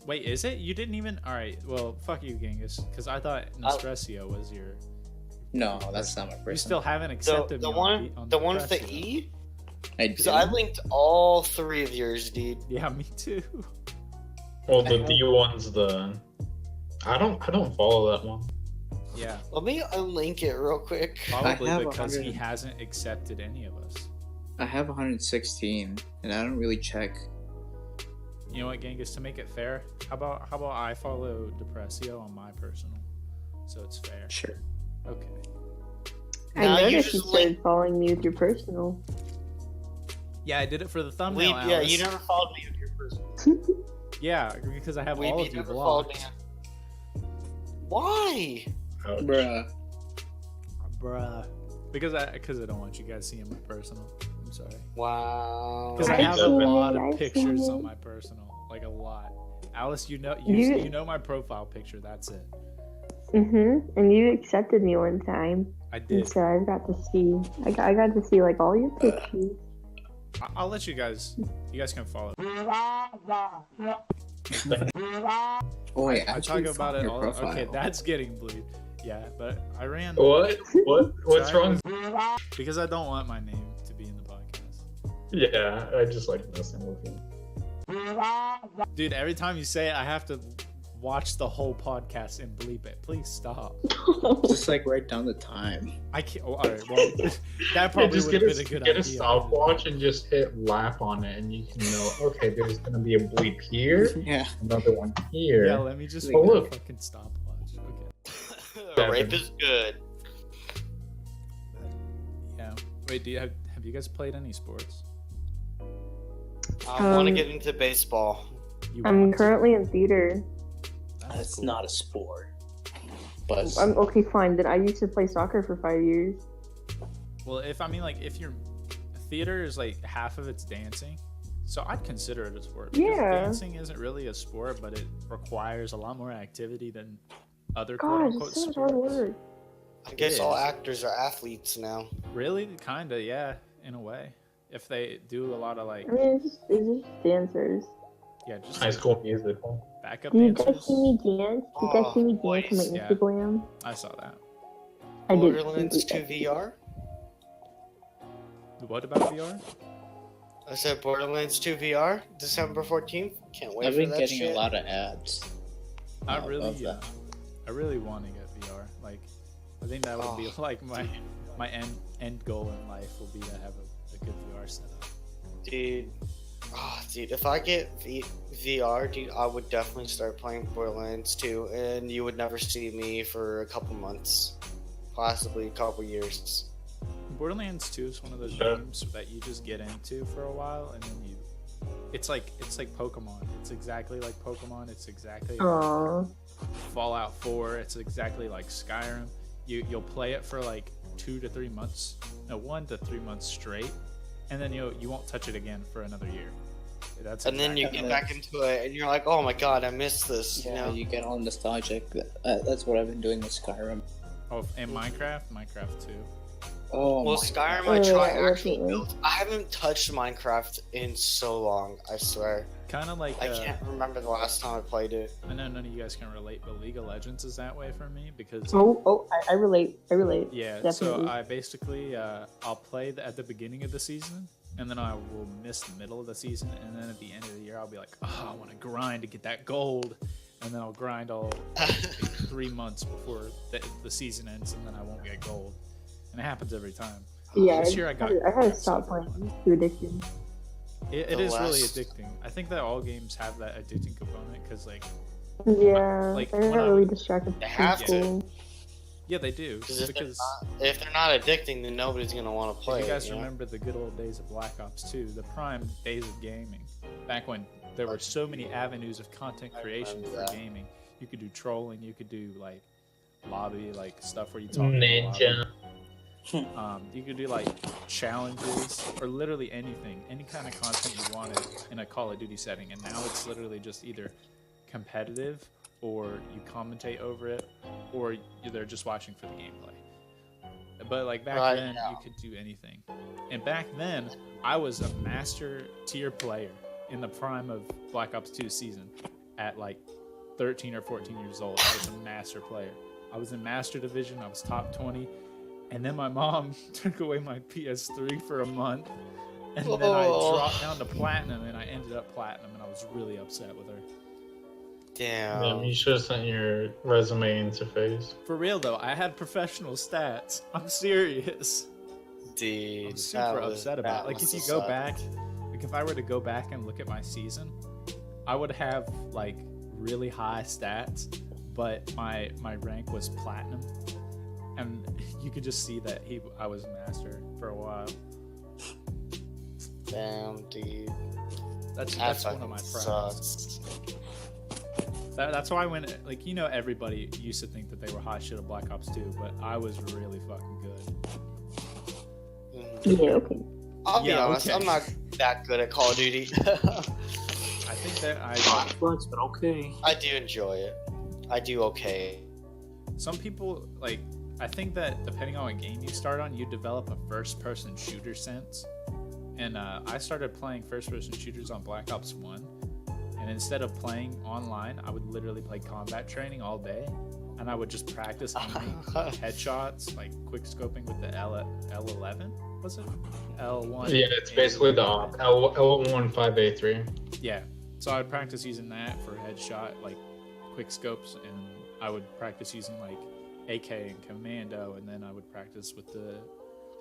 Wait, is it? You didn't even. All right. Well, fuck you, Genghis, because I thought Nostresio was your. No, that's not my personal. You still haven't the accepted the me one on the one with the Nostresio. E. I Because did. I linked all 3 of yours, dude. Yeah, me too. Well, the D one's the. I don't follow that one. Yeah, Let me unlink it real quick. probably have because he 100. hasn't accepted any of us. I have 116, and I don't really check. You know what, Genghis? To make it fair, how about I follow Depressio on my personal, so it's fair. Sure. Okay. Now I you noticed you just started following me with your personal. Yeah, I did it for the thumbnail. Yeah, Alice. you never followed me with your personal. Yeah, because I have all You of you never followed blocked. me. Why? Ouch. Bruh. Bruh. Because I don't want you guys seeing my personal. I'm sorry. Wow. Because I I've have a seen lot it, of I've pictures seen on it. my personal, like a lot. Alice, you know You- you know my profile picture. That's it. And you accepted me one time, I and did. so I got to see. I got to see like all your pictures. I'll let you guys. You guys can follow. Oh wait, I talk actually about it your all. profile. Okay, that's getting bleed. Yeah, but I ran What? What's Sorry. wrong? because I don't want my name to be in the podcast. Yeah, I just like messing with you. Dude, every time you say it, I have to watch the whole podcast and bleep it. Please stop. Just like write down the time. I can't. Oh, all right. Well, that Yeah, probably just would get have been a good get a idea. stopwatch and just hit lap on it, and you can know. Okay, there's gonna be a bleep here, Yeah. another one here. Yeah, let me just Oh, make a look. fucking stopwatch. Okay. Rape is good. Yeah. Wait, have you guys played any sports? I want to Um, get into baseball. You I'm want to? currently in theater. That's cool. not a sport. But I'm okay, fine. Then I used to play soccer for 5 years. Well, if your theater is like half of it's dancing, so I'd consider it a sport. Because Yeah. dancing isn't really a sport, but it requires a lot more activity than other God, quote unquote it's so much hard sports. work. I guess It all is. actors are athletes now. Really, kinda, yeah, in a way. If they do a lot of like, I mean, it's just dancers. yeah, just High School Musical. backup Do you guys dancers. see me dance? Do you guys see me dance on boys, my yeah. Instagram? I saw that. I did. Borderlands 2 see that. VR? What about VR? I said Borderlands 2 VR, December 14th. Can't wait I've for been that getting shit. a lot of ads. I of really, that. I really want to get VR. Like, I think that would be Oh. like my end goal in life will be to have a good VR setup. Dude. Oh, dude, if I get VR, dude, I would definitely start playing Borderlands 2, and you would never see me for a couple months. Possibly a couple years. Borderlands 2 is one of those Sure. games that you just get into for a while and then it's like Pokemon. It's exactly like Pokemon. It's exactly like Aww. Fallout 4. It's exactly like Skyrim. You'll play it for like 2 to 3 months. No, 1 to 3 months straight, and then you won't touch it again for another year. That's And then you exactly- get back into it, and you're like, oh my god, I missed this. Yeah, You know? you get all nostalgic. That's what I've been doing with Skyrim. Oh, and Minecraft too. Oh Well, my Skyrim, God. I actually definitely. built. I haven't touched Minecraft in so long. I swear. Kind of like I can't remember the last time I played it. I know none of you guys can relate, but League of Legends is that way for me because I relate. I relate. yeah. Definitely. So I basically I'll play at the beginning of the season, and then I will miss the middle of the season, and then at the end of the year I'll be like, oh, I want to grind to get that gold, and then I'll grind all like 3 months before the season ends, and then I won't get gold, and it happens every time. Yeah, This year I got had to got stop silver playing. one. It's too addicting. It The is really last- addicting. I think that all games have that addicting component because like Yeah, Like, they're when not I really was- distracted They from have to. school. Yeah, they do. Because Because if they're not addicting, then nobody's gonna want to play. if you guys it, know? remember the good old days of Black Ops 2, the prime days of gaming, back when there were so many avenues of content I creation remember for that. gaming. You could do trolling, you could do like lobby, like stuff where you talk Ninja. You could do like challenges or literally anything, any kind of content you wanted in a Call of Duty setting. And now it's literally just either competitive or you commentate over it or they're just watching for the gameplay. But like back Right, then, yeah. you could do anything. And back then, I was a master tier player in the prime of Black Ops 2 season at like 13 or 14 years old. I was a master player. I was in Master Division. I was top 20. And then my mom took away my PS3 for a month. And then I dropped down to Platinum, and I ended up Platinum, and I was really upset with her. Damn. You should have sent your resume interface. For real, though, I had professional stats. I'm serious. Dude, I'm super upset about it. Like, if must you have go sucked. back, like, if I were to go back and look at my season, I would have, like, really high stats, but my rank was Platinum. And you could just see that I was master for a while. Damn, dude. That's That one of my fucking problems. sucks. That's why when, like, you know, everybody used to think that they were hot shit at Black Ops 2, but I was really fucking good. Yeah, okay. I'll be Yeah, honest, okay. I'm not that good at Call of Duty. I think that Flex, but okay. I do enjoy it. I do okay. some people, like, I think that depending on what game you start on, you develop a first-person shooter sense. And I started playing first-person shooters on Black Ops 1. And instead of playing online, I would literally play combat training all day. And I would just practice aiming headshots, like quick scoping with the L11, was it? L1. Yeah, it's basically the op. L15A3. Yeah. So I'd practice using that for headshot, like quick scopes, and I would practice using like AK and Commando, and then I would practice with the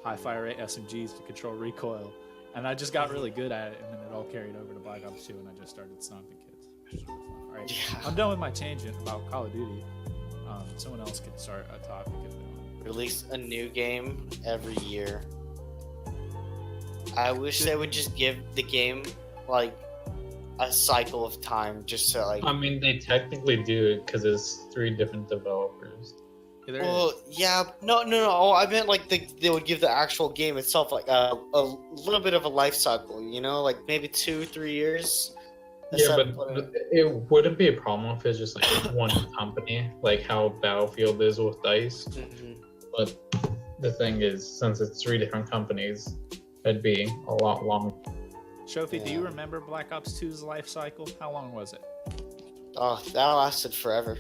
high fire SMGs to control recoil. And I just got really good at it, and then it all carried over to Black Ops 2, and I just started stomping kids. Which is really fun. All right, Yeah. I'm done with my tangent about Call of Duty. Someone else could start a topic if they want. Release a new game every year. I wish they would just give the game like a cycle of time, just to like. I mean, they technically do it because it's 3 different developers. Yeah, there Well, is. yeah, no. Oh, I meant like they would give the actual game itself like a little bit of a life cycle, you know, like maybe 2-3 years. Yeah, Instead but of it wouldn't be a problem if it's just like one company, like how Battlefield is with DICE. Mhm. But the thing is, since it's 3 different companies, it'd be a lot longer. Shofi, do you Yeah. remember Black Ops 2's life cycle? How long was it? Oh, that lasted forever.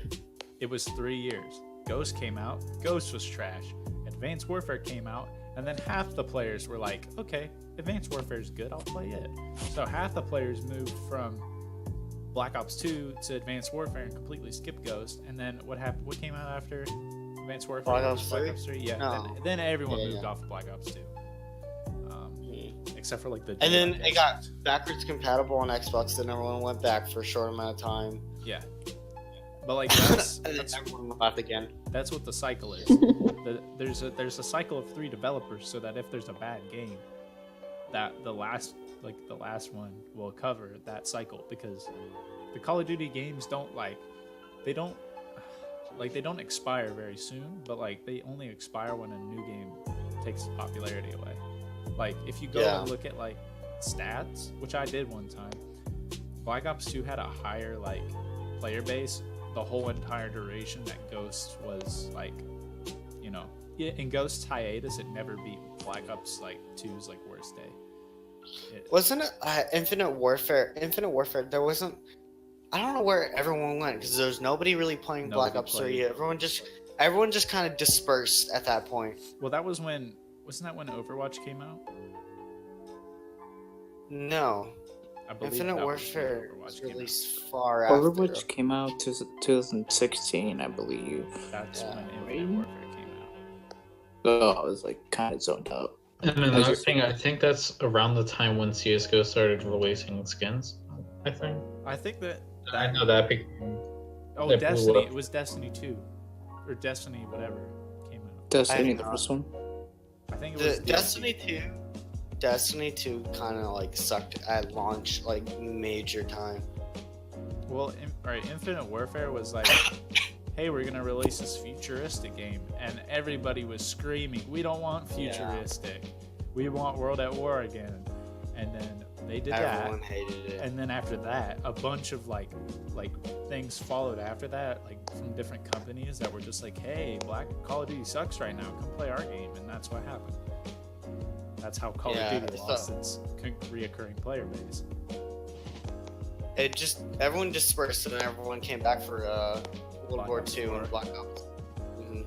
It was 3 years. Ghost came out. Ghost was trash. Advanced Warfare came out, and then half the players were like, okay, Advanced Warfare is good, I'll play it. So half the players moved from Black Ops 2 to Advanced Warfare and completely skipped Ghost. And then what happened? What came out after Advanced Warfare? Black Ops 3? Black Ops 3? Yeah. No. Then everyone Yeah, moved yeah. off of Black Ops 2. Except for like the. And then July it got days. backwards compatible on Xbox, then everyone went back for a short amount of time. Yeah. But like that's, And then that's everyone left again. That's what the cycle is. There's a cycle of 3 developers, so that if there's a bad game, that the last one will cover that cycle, because the Call of Duty games don't they don't expire very soon, but like they only expire when a new game takes popularity away. Like if you go Yeah. and look at like stats, which I did one time, Black Ops 2 had a higher like player base the whole entire duration that Ghost was like, you know, in Ghost's hiatus, it never beat Black Ops like 2's like worst day. Wasn't it Infinite Warfare? Infinite Warfare, there wasn't. I don't know where everyone went because there was nobody really playing Black Nobody Ops 3. played. Everyone just kind of dispersed at that point. Well, that was when wasn't that when Overwatch came out? No, I believe Infinite that was when Overfare Overwatch was came out. released far after. Overwatch came out 2016, I believe. That's Yeah. when Infinite Warfare came out. Oh, I was like kind of zoned out. And another thing, I think that's around the time when CSGO started releasing skins. I think. I think that I know that became Oh, That blew Destiny. up. It was Destiny 2. Or Destiny whatever came out. Destiny, I the know. first one. I think it was The DLC. Destiny 2 kind of like sucked at launch, like major time. Well, Infinite Warfare was like, hey, we're gonna release this futuristic game, and everybody was screaming, we don't want futuristic, we want World at War again. And then they did Everyone that, hated it. and then after that, a bunch of like things followed after that, like from different companies that were just like, hey, Call of Duty sucks right now, come play our game, and that's what happened. That's how Call Yeah, of Duty lost its reoccurring player base. It just everyone dispersed and everyone came back for World Black War Ops II 4. and Black Ops. hmm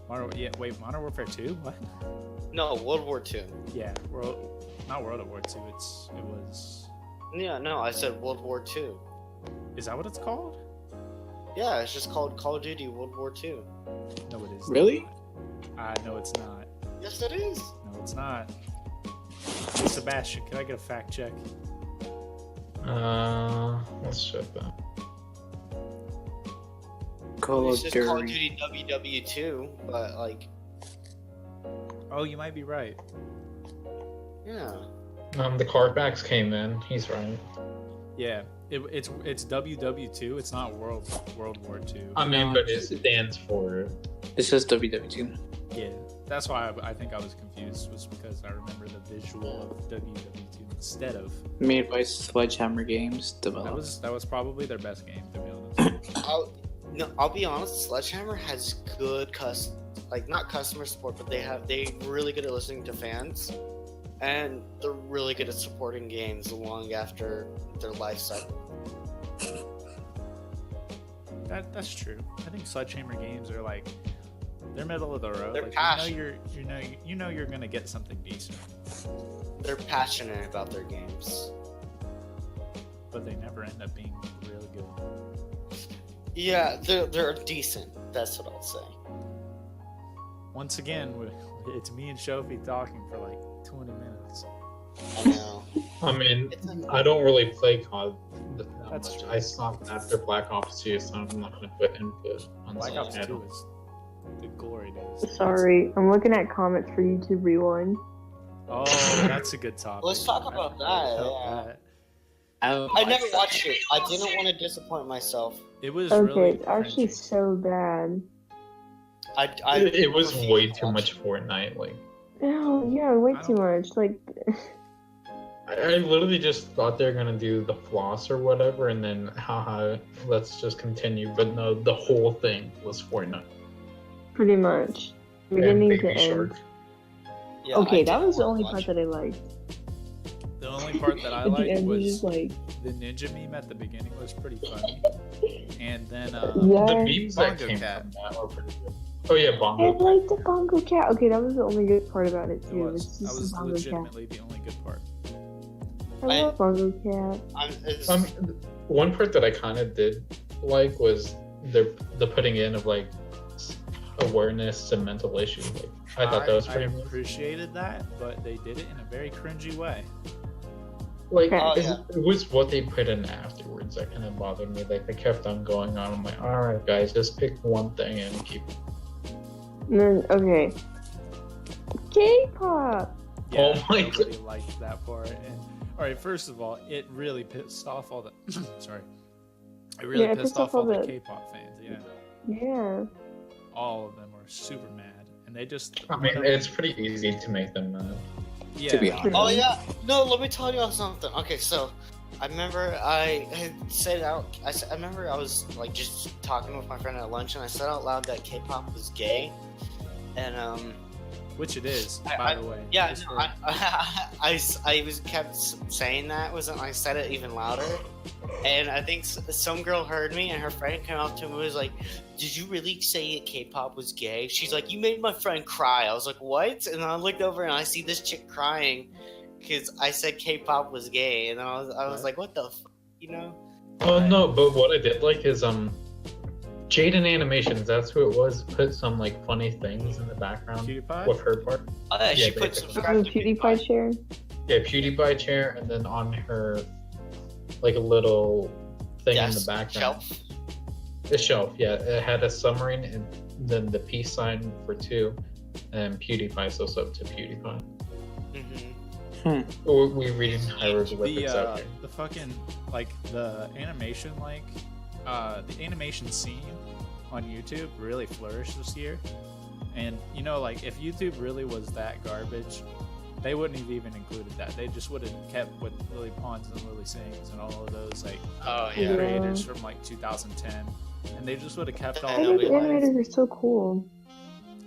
Modern Warfare 2? What? No, World War II. Yeah, not World at War 2. It was. Yeah, no, I said World War II. Is that what it's called? Yeah, it's just called Call of Duty World War II. No, it is. Really? No, it's not. Yes, it is. No, it's not. Sebastian, can I get a fact check? Let's check that. Call It's of just Call of Duty. Duty WW2, but like, Oh, you might be right. yeah. The cardbacks came in. He's right. Yeah, it's WW2. It's not World War 2. I mean, but it stands for. It's just WW2. Yeah, that's why I think I was confused. Was because I remember the visual of WW2 instead of. Made by Sledgehammer Games. Developed. That was probably their best game, to be honest. I'll be honest. Sledgehammer has good not customer support, but they really good at listening to fans, and they're really good at supporting games long after their life cycle. That's true. I think Sledgehammer games are like they're middle of the road. They're Like passionate. you know you're gonna get something decent, They're passionate about their games. but they never end up being really good. Yeah, they're decent. That's what I'll say. Once again, it's me and Shofi talking for like 20 minutes. I know. I mean, It's like- I don't really play COD that That's much. true. I stopped after Black Ops 2, so I'm not going to put input on Black something Ops I 2 don't- is the glory days. Sorry, I'm looking at comments for YouTube Rewind. Oh, that's a good topic. Let's talk about that, yeah. I never watched it. I didn't want to disappoint myself. It was Okay, really it's actually cringy. so bad. It was refused way to too watch much it. Fortnite. Like, Oh, yeah, way I too much. Like, I literally just thought they were gonna do the floss or whatever, and then haha, let's just continue. But no, the whole thing was Fortnite. pretty much. And Beginning to Baby Shark. end. Yeah, Okay, I that didn't was the wanna only watch part it. that I liked. The only part that I At the liked end, was just like, the ninja meme at the beginning was pretty funny. And then yeah. The memes that Bongo came Cat. from that were pretty good. Oh yeah, I Bongo. like the Bongo Cat. Okay, that was the only good part about it it too. was. It's That just was the Bongo Cat. legitimately the only good part. I love Bongo Cat. One part that I kind of did like was the putting in of like awareness to mental issues. Like, I thought that was I pretty good. appreciated that, but they did it in a very cringy way. Like, Oh, yeah. it was what they put in afterwards that kind of bothered me. Like, they kept on going on. I'm like, all right, guys, just pick one thing and keep. And then, okay. K-pop! Yeah, Oh my nobody liked that part. And all right, first of all, it really pissed off all the. Sorry, it really Yeah, it pissed off all the K-pop fans. Yeah, Yeah. all of them were super mad, and they just. I mean, it's pretty easy to make them mad. Yeah, To be honest. Oh yeah, no. Let me tell you something. Okay, so I remember I had said out. I remember I was like just talking with my friend at lunch, and I said out loud that K-pop was gay, and which it is, I- by the way. yeah, Just no, for- I was kept saying that. Wasn't I said it even louder, and I think some girl heard me, and her friend came up to me and was like, "Did you really say that K-pop was gay?" She's like, "You made my friend cry." I was like, "What?" And I looked over and I see this chick crying because I said K-pop was gay, and then I was like, "What the, you know?" Oh no, but what I did like is Jaden Animations, that's who it was, put some like funny things in the background PewDiePie? with her part. Oh, yeah, she Yeah, put basically. subscribe On to PewDiePie chair. Yeah, PewDiePie chair, and then on her like a little thing in the Desk, background. shelf. The shelf, yeah. It had a submarine and then the peace sign for 2, and PewDiePie, so sub to PewDiePie. We reading hieroglyphics out here. The fucking like the animation the animation scene on YouTube really flourished this year. And you know, like if YouTube really was that garbage, they wouldn't have even included that. They just would have kept with Lily Pons and Lily Sings and all of those like creators from like 2010, and they just would have kept all I think the animators are so cool.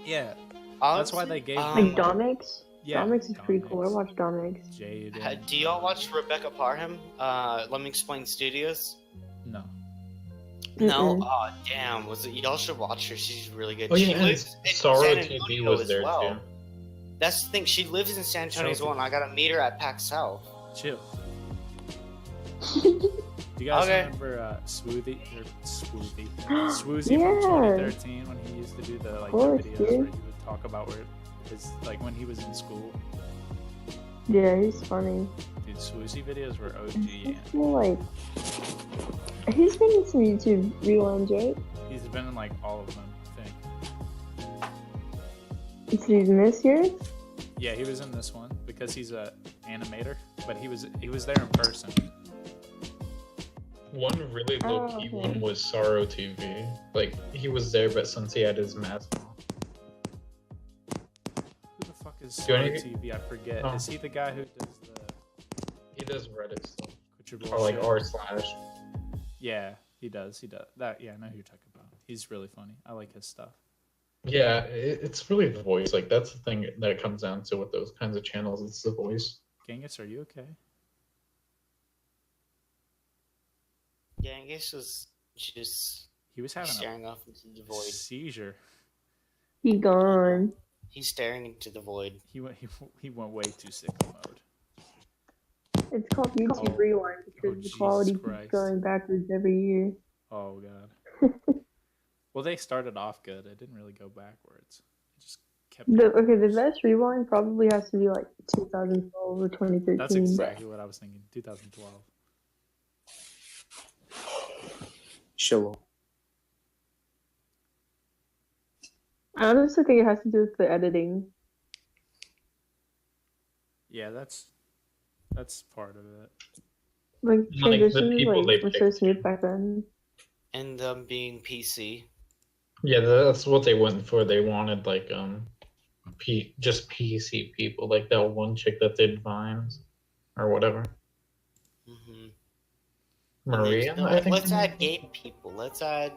Yeah, that's why they gave like Domix. Yeah, Domix is pretty cool. I watch Domix. Jade. Do y'all watch Rebecca Parham? Let me explain Studios. No. No, oh damn! Y'all should watch her. She's really good. Oh She yeah, lives and in Sorrow San TV Antonio was as there well. too. That's the thing. She lives in San Antonio as well, and I gotta meet her at PAX South. Chill. Do you guys Okay. remember Swoozy Yeah. from 2013 when he used to do the like the course, videos dude. where he would talk about where his like when he was in school? Yeah, he's funny. Dude, Swoozy videos were OG. He's more like he's been in some YouTube rewinds, right? He's been in like all of them, I think. So he's in this year. Yeah, he was in this one because he's a animator, but he was there in person. One really low key okay. one was Sorrow TV. Like he was there, but since he had his mask on. Who the fuck is Do Sorrow any- TV? I forget. Oh. Is he the guy who does the He does Reddit stuff. Quit Your Or like Bullshit? r/. Yeah, he does. He does that. Yeah, I know who you're talking about. He's really funny. I like his stuff. Yeah, it's really the voice. Like that's the thing that it comes down to with those kinds of channels. It's the voice. Genghis, are you okay? Yeah, I guess was just He was having staring off into the a void. seizure. He gone. He's staring into the void. He went way too sicko mode. It's called YouTube Rewind because the Jesus quality Christ. keeps going backwards every year. Oh god. Well, they started off good. It didn't really go backwards. It just kept. The best rewind probably has to be like 2012 or 2013. That's exactly what I was thinking. 2012. Show. I honestly think it has to do with the editing. Yeah, that's part of it. Like Like, the transitions people they were so picked. smooth back then. And them being PC. Yeah, that's what they went for. They wanted like just PC people, like that one chick that did Vines or whatever. Mm-hmm. Maria, I think. Let's add gay people. Let's add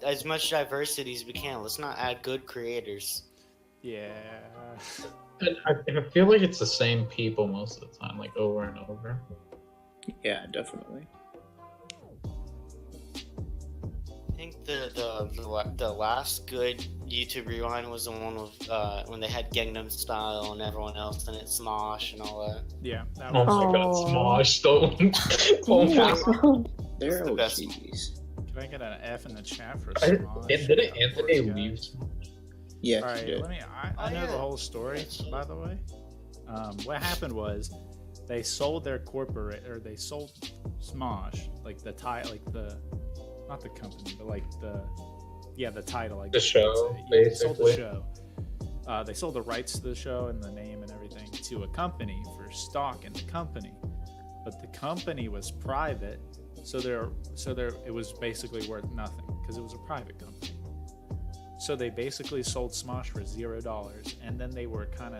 as much diversity as we can. Let's not add good creators. Yeah. And I feel like it's the same people most of the time, like over and over. Yeah, definitely. I think the last good YouTube rewind was the one with when they had Gangnam Style and everyone else in it, Smosh and all that. Yeah. That Oh was, my god, Aw. Smosh, don't. Oh my god. They're the best. OGs. can I get an F in the chat for I, Smosh? didn't Anthony Of course, leave? guys. Yeah, All right, he did. let me. I Oh, know yeah. the whole story, by the way. What happened was they sold their they sold Smosh, like the not the company, but like the title, like The show, They sold the basically. show. They sold the rights to the show and the name and everything to a company for stock in the company, but the company was private, so it was basically worth nothing because it was a private company. So they basically sold Smosh for $0, and then they kind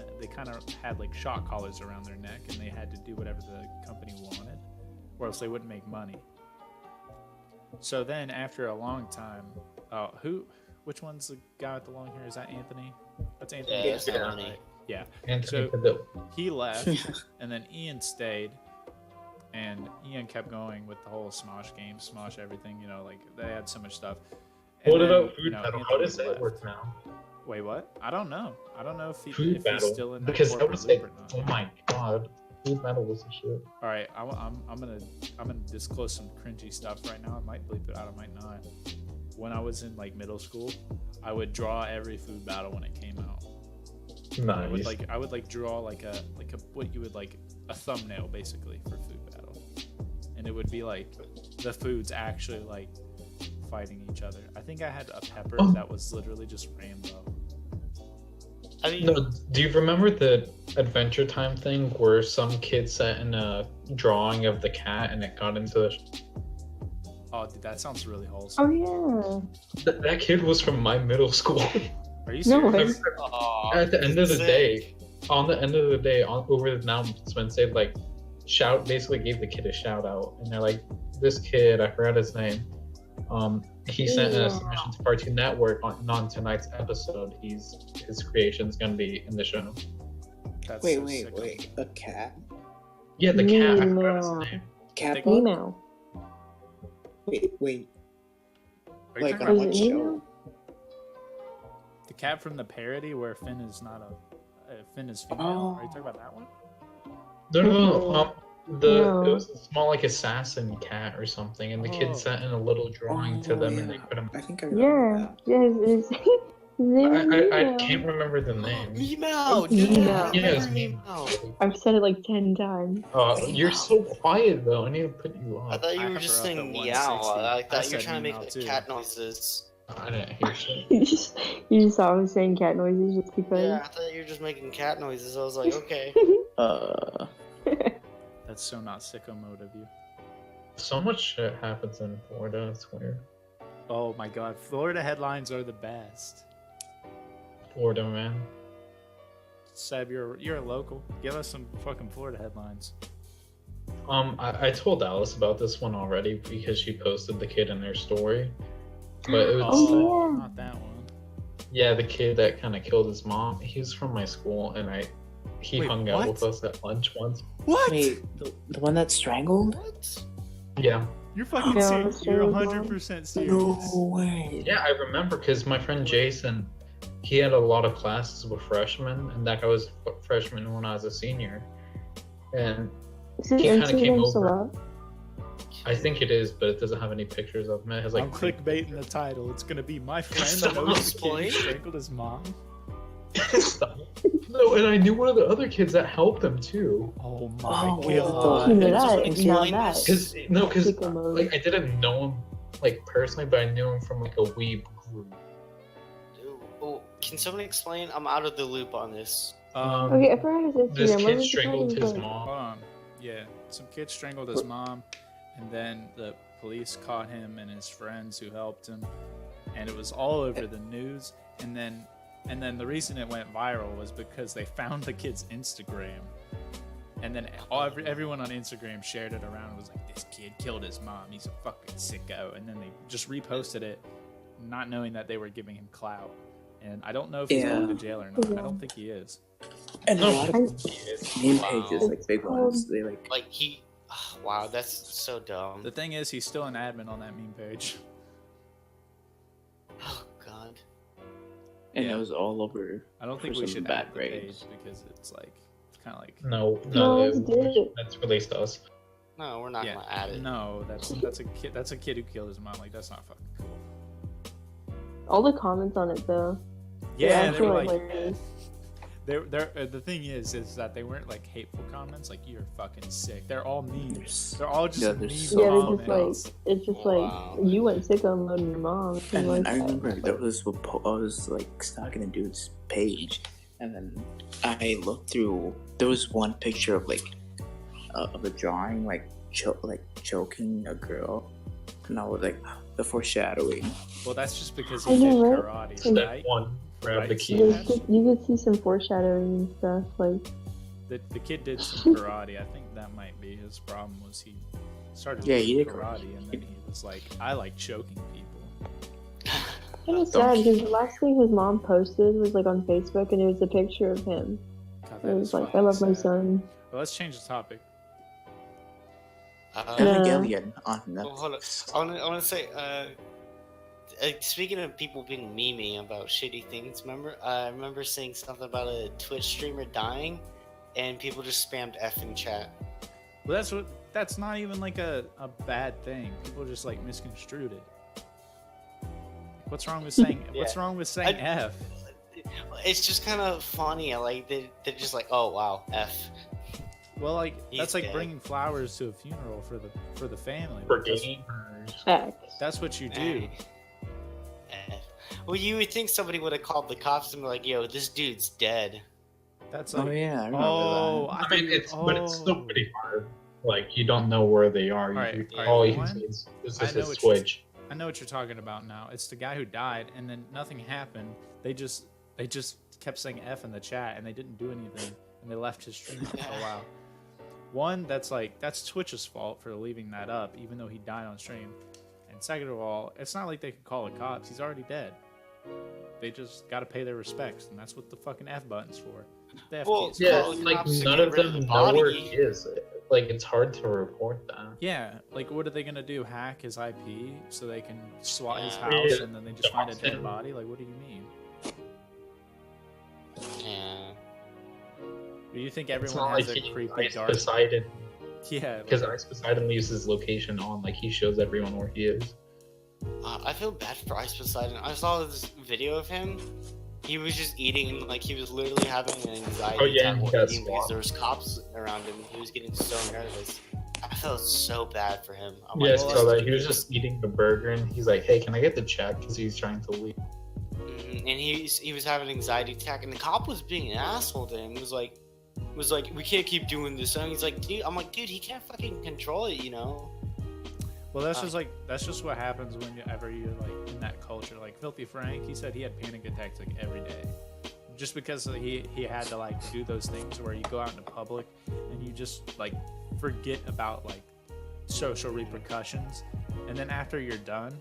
of had like shock collars around their neck, and they had to do whatever the company wanted, or else they wouldn't make money. So then, after a long time, which one's the guy with the long hair? Is that Anthony? That's Anthony. Yeah, it's Anthony. Right? Yeah. Anthony So- Padilla. He left, and then Ian stayed, and Ian kept going with the whole Smosh game, Smosh everything. You know, like they had so much stuff. And What then, about you Food know, Battle? How Anthony does that left. work now? Wait, what? I don't know. I don't know if Food he's Battle, still in that because that corporate was loop like, or not. oh my god, Food Battle was a shit. All right, I'm gonna disclose some cringy stuff right now. I might bleep it out. I might not. When I was in like middle school, I would draw every food battle when it came out. I would Nice. draw like a what you would like a thumbnail basically for food battle, and it would be like the foods actually like fighting each other. I think I had a pepper Oh. that was literally just rainbow. I mean, No, do you remember the Adventure Time thing where some kid sent in a drawing of the cat and it got into the... Oh, dude, that sounds really wholesome. Oh That kid was from my middle school. Are you No serious? way. aw, At the end of the sick. day, on the end of the day, over the announcements, they like basically gave the kid a shout out, and they're like, "This kid, I forgot his name. He sent in a submission to Cartoon Network on tonight's episode. His creation's gonna be in the show." That's Wait, so wait, sick. wait. A cat? Yeah, the cat. I forgot No. his name. Cat? Think- bug? Nemo. Wait. Are you Like, talking on about Was what it show? Nemo? the cat from the parody where Finn is not Finn is female? Are you talking about that one? No. It No. was a small like assassin cat or something, and the Oh. kid sent in a little drawing to them, and they put him. I think I remember Yeah. that. Yeah. His name is I Nemo. can't remember the name. Meow, Meow. dude. Yeah, it's Meow. I've said it like 10 times. You're so quiet though. I need to put you I on. thought you I were have just her up saying at meow. 160. I I thought you were said trying to make meow, like too. cat noises. I didn't hear shit. You just saw I was saying cat noises just because. Yeah, I thought you were just making cat noises. I was like, okay. That's so not sicko mode of you. So much shit happens in Florida. It's weird. Oh my god, Florida headlines are the best. Florida, man. Seb, you're a local. Give us some fucking Florida headlines. I told Alice about this one already because she posted the kid in her story. But it was Oh, yeah. Not that one. yeah, the kid that kind of killed his mom. He was from my school, and he Wait, hung out what? with us at lunch once. What? Wait, the one that strangled? What? Yeah, You're fucking Yeah, serious. that's You're really 100% serious. No way. yeah, I remember because my friend Jason, he had a lot of classes with freshmen, and that guy was a freshman when I was a senior. And Is his He kinda came Instagram still over. up? I think it is, but it doesn't have any pictures of him. It has like I'm clickbaiting the title. It's gonna be my friend Someone knows the kid who explain? strangled his mom. Stop. No, and I knew one of the other kids that helped him too. Oh my Oh, wait, god. Speaking of Can someone that, explain now this? that. Because Sicko mode. like I didn't know him like personally, but I knew him from like a weeb group. Oh, can someone explain? I'm out of the loop on this. Okay, I forgot his Instagram. This What kid was it strangled called? It his was like- mom. Hold on. Yeah, some kid strangled his mom, and then the police caught him and his friends who helped him, and it was all over the news. And then the reason it went viral was because they found the kid's Instagram, and then everyone on Instagram shared it around. It was like, this kid killed his mom. He's a fucking sicko. And then they just reposted it, not knowing that they were giving him clout. And I don't know if he's Yeah. going to jail or not. I Yeah. don't think he is. And a No. lot of meme pages, like big ones, they like. Like he, wow, that's so dumb. The thing is, he's still an admin on that meme page. Oh god. And Yeah. it was all over. I don't think For we some should bad add the page grades. because it's kind of like No, No, let's do it. that's released to us. No, we're not yeah, gonna add it. no, that's a kid who killed his mom. Like, that's not fucking cool. All the comments on it though. Yeah, they actually were like, hilarious. the thing is that they weren't like hateful comments. Like, you're fucking sick. They're all memes. They're all just Yeah, meme they're Yeah, so they're comments. just like it's just Wow. like you went sicko mode on your mom. And like, then I remember there was I was like stalking a dude's page, and then I looked through. There was one picture of like of a drawing like choking a girl, and I was like, the foreshadowing. Well, that's just because I he did know, right? karate, Step right? one, grab the Right. key. you could see some foreshadowing and stuff. Like The kid did some karate. I think that might be his problem. Was he started Yeah, he doing did karate, and then he was like, I like choking people. kind of sad because the last thing his mom posted was like on Facebook, and it was a picture of him. God, It that was is like, I fucking love my sad. son. Well, let's change the topic. Evangelion on Well, hold Netflix. on. I want to say, speaking of people being memey about shitty things, I remember seeing something about a Twitch streamer dying, and people just spammed F in chat. Well, that's not even like a bad thing. People just like misconstrued it. What's wrong with saying What's Yeah. wrong with saying I- F? It's just kind of funny. Like they're just like, oh wow, F. Well, like That's like dead. bringing flowers to a funeral for the family. For That's- gamers. Facts. That's what you do. Well, you would think somebody would have called the cops and be like, "Yo, this dude's dead." That's like, Oh yeah, I remember oh, that. I I thought mean, you- but it's still oh. pretty hard. Like, you don't know where they are. All you can see is this I is know his what you're- Twitch. I know what you're talking about now. It's the guy who died, and then nothing happened. They just kept saying F in the chat, and they didn't do anything, and they left his stream for a while. One, that's Twitch's fault for leaving that up, even though he died on stream. And second of all, it's not like they could call the cops. He's already dead. They just got to pay their respects, and that's what the fucking F button's for. The F Well, keys. Yeah, Well, like cops none get of rid of them the know where body. he is. Like, it's hard to report that. Yeah, like what are they gonna do? Hack his IP so they can SWAT his Yeah. house, Yeah. and then they just find a dead Dox him. body? Like, what do you mean? Yeah. Do you think It's everyone not has like a he creepy Ice dark? Poseidon, Yeah, because Ice Poseidon leaves his location on. Like, he shows everyone where he is. I feel bad for Ice Poseidon. I saw this video of him. He was just eating, and like he was literally having an anxiety Oh, yeah, attack he while got eating because swamped. there was cops around him, and he was getting so nervous. I felt so bad for him. I'm Yeah, like, so this that he was just eating a burger, and he's like, "Hey, can I get the check?" Because he's trying to leave. and he was having an anxiety attack, and the cop was being an asshole to him. Was like, we can't keep doing this. And he's like, dude, I'm like, dude, he can't fucking control it, you know? well, that's just what happens whenever you're like in that culture. Like Filthy Frank, he said he had panic attacks like every day, just because he had to like do those things where you go out into public and you just like forget about like social repercussions, and then after you're done,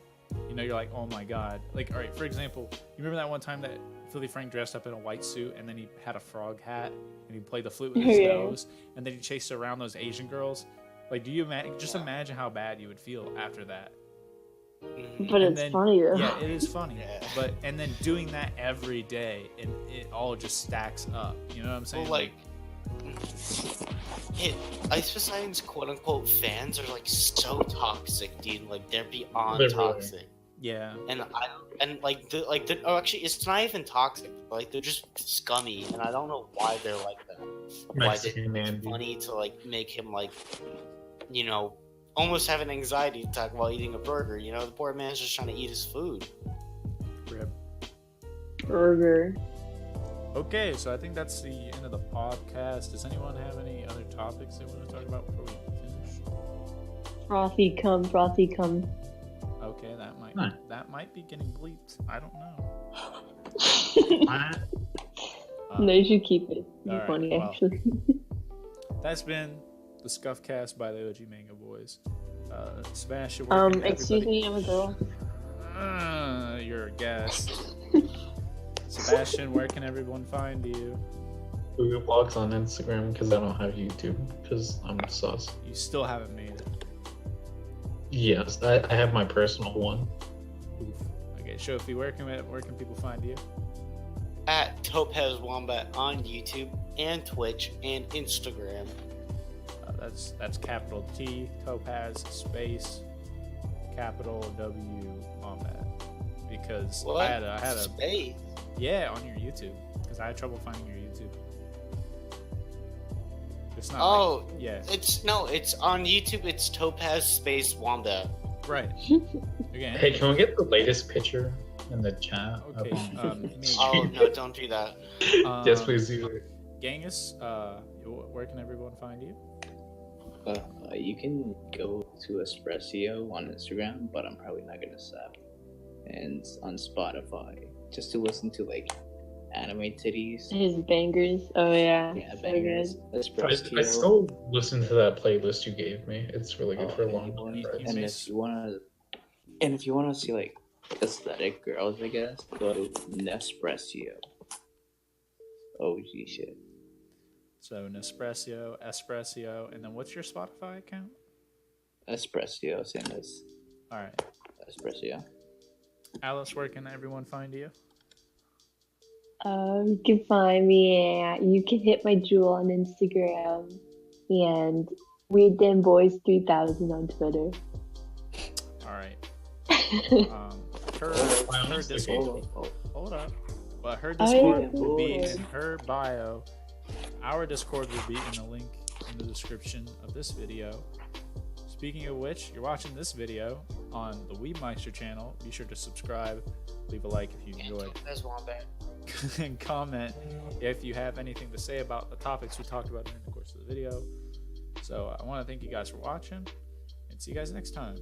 you know, you're like, oh my god. Like, all right, for example, you remember that one time that Filthy Frank dressed up in a white suit and then he had a frog hat and he played the flute with his Yeah. nose, and then he chased around those Asian girls? Like, do you imagine how bad you would feel after that? Mhm. But And it's then- funny though. Yeah, it is funny. Yeah. And then doing that every day, and it all just stacks up. You know what I'm saying? Well, like, Ice Poseidon's quote unquote fans are like so toxic, dude. Like they're beyond They're really- toxic. yeah. Oh, actually, it's not even toxic. Like they're just scummy, and I don't know why they're like that. Why Mexican they man. funny to like make him like, you know, almost have an anxiety attack while eating a burger. You know, the poor man's just trying to eat his food. Rip. Burger. Okay, so I think that's the end of the podcast. Does anyone have any other topics they want to talk about before we finish? Frothy cum, frothy cum. Okay, Huh. that might be getting bleeped. I don't know. No, you should keep it. It'd be alright, funny, well. actually. That's been the Scuffcast by the OG Mango Boys. Sebastian, where can Excuse everybody- me, I'm a girl. You're a guest. Sebastian, where can everyone find you? Google Vlogs on Instagram because I don't have YouTube because I'm sus. You still haven't made it. Yes, I have my personal one. Oof. Okay, Shofi, where can people find you? At Topaz Wombat on YouTube and Twitch and Instagram. That's capital T Topaz space capital W Wombat, because What? I had a Space. yeah on your YouTube, because I had trouble finding your YouTube. It's not Oh, like, yeah, it's on YouTube. It's Topaz Space Wombat. right. Again, Hey, can we get the latest picture in the chat? okay. Me, Oh no, don't do that. Yes, please do it. Genghis, where can everyone find you? You can go to Espresso on Instagram, but I'm probably not gonna sub. And on Spotify, just to listen to like anime titties. His bangers. Oh yeah. Yeah, So bangers. good. Espresso. I still listen to that playlist you gave me. It's really good for a long and time. you- and may- if you wanna see like aesthetic girls, I guess, go to Nespresso. OG shit. So Nespresso, Espresso, and then what's your Spotify account? Espresso, same as All right, Espresso. Alice, where can everyone find you? You can find me at youcanhitmyjuul on Instagram and WeirdDamnBoys3000 on Twitter. All right. Her honestly, Discord. Hold up. But her Oh, Discord yeah. will be in her bio. Our Discord will be in the link in in the description of this video. Speaking of which, you're watching this video on the Weebmeister channel. Be sure to subscribe, leave a like if you enjoyed, and comment if you have anything to say about the topics we talked about during the course of the video. So I want to thank you guys for watching, and see you guys next time.